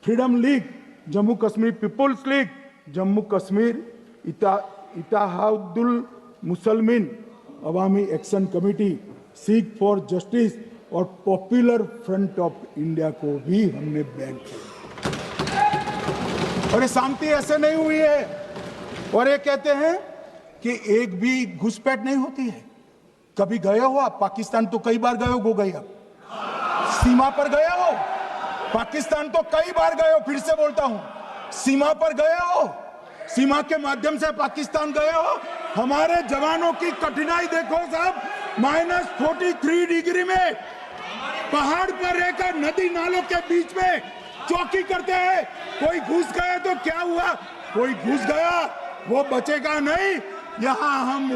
Freedom League, Jammu Kashmir People's League, Jammu Kashmir Ittehadul Muslimeen Awami Action Committee, Sikh for Justice और पॉपुलर फ्रंट ऑफ इंडिया को भी हमने बैन किया। और ये शांति ऐसे नहीं हुई है। और ये कहते हैं कि एक भी घुसपैठ नहीं होती है। कभी गए हो आप पाकिस्तान? तो कई बार गए हो गए आप सीमा पर गए हो? पाकिस्तान तो कई बार गए हो, फिर से बोलता हूं, सीमा पर गए हो, सीमा के माध्यम से पाकिस्तान गए हो। हमारे जवानों की कठिनाई देखो साहब, -43 डिग्री में पहाड़ पर रहकर नदी नालों के बीच में चौकी करते हैं। कोई घुस गए तो क्या हुआ? कोई घुस गया, वो बचेगा नहीं। यहां हम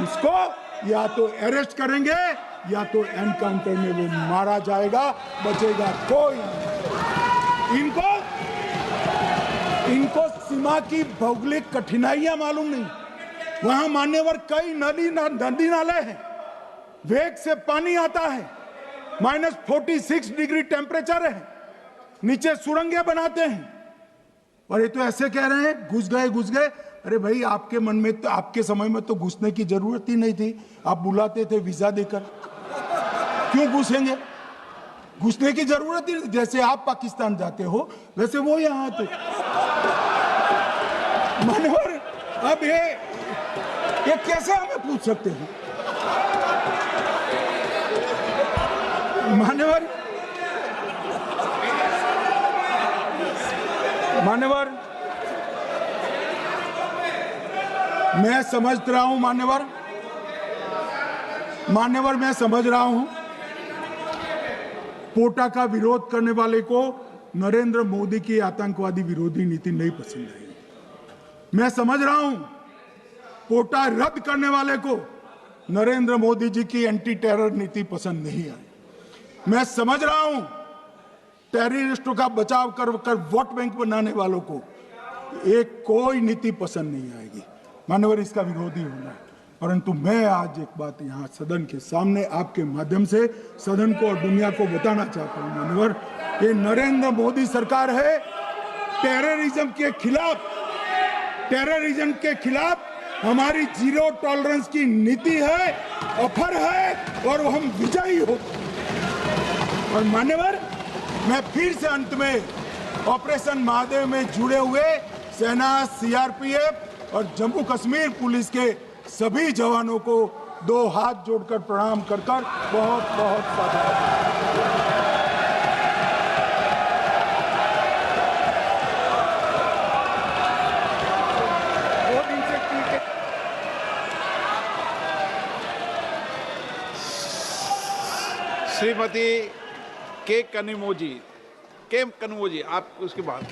उसको या तो अरेस्ट करेंगे या तो एनकाउंटर में वो मारा जाएगा, बचेगा कोई नहीं। इनको सीमा की भौगोलिक कठिनाइयां मालूम नहीं। वहां मान्यवर कई नदी नाले हैं, वेग से पानी आता है, -46 डिग्री टेम्परेचर है, नीचे सुरंगें बनाते हैं। और ये तो ऐसे कह रहे हैं घुस गए। अरे भाई, आपके मन में तो, आपके समय में तो घुसने की जरूरत ही नहीं थी। आप बुलाते थे वीजा देकर, क्यों घुसेंगे? घुसने की जरूरत ही, जैसे आप पाकिस्तान जाते हो वैसे वो यहां आते। मानवर, अब ये कैसे हमें पूछ सकते हैं? मान्यवर, मैं समझ रहा हूं, मान्यवर मैं समझ रहा हूं, पोटा का विरोध करने वाले को नरेंद्र मोदी की आतंकवादी विरोधी नीति नहीं पसंद आई। मैं समझ रहा हूं, पोटा रद्द करने वाले को नरेंद्र मोदी जी की एंटी टेरर नीति पसंद नहीं आई। मैं समझ रहा हूं, टेररिस्टों का बचाव कर वोट बैंक बनाने वालों को एक कोई नीति पसंद नहीं आएगी। मानवर, इसका विरोधी होना है। परंतु मैं आज एक बात यहाँ सदन के सामने आपके माध्यम से सदन को और दुनिया को बताना चाहता हूँ। मानवर, ये नरेंद्र मोदी सरकार है, टेररिज्म के खिलाफ हमारी जीरो टॉलरेंस की नीति है, ऑफर है, और हम विजयी हो। और मान्यवर, मैं फिर से अंत में ऑपरेशन महादेव में जुड़े हुए सेना, CRPF और जम्मू कश्मीर पुलिस के सभी जवानों को 2 हाथ जोड़कर प्रणाम कर बहुत साधुवाद। श्रीमती के कनिमोझी, आप उसके बाद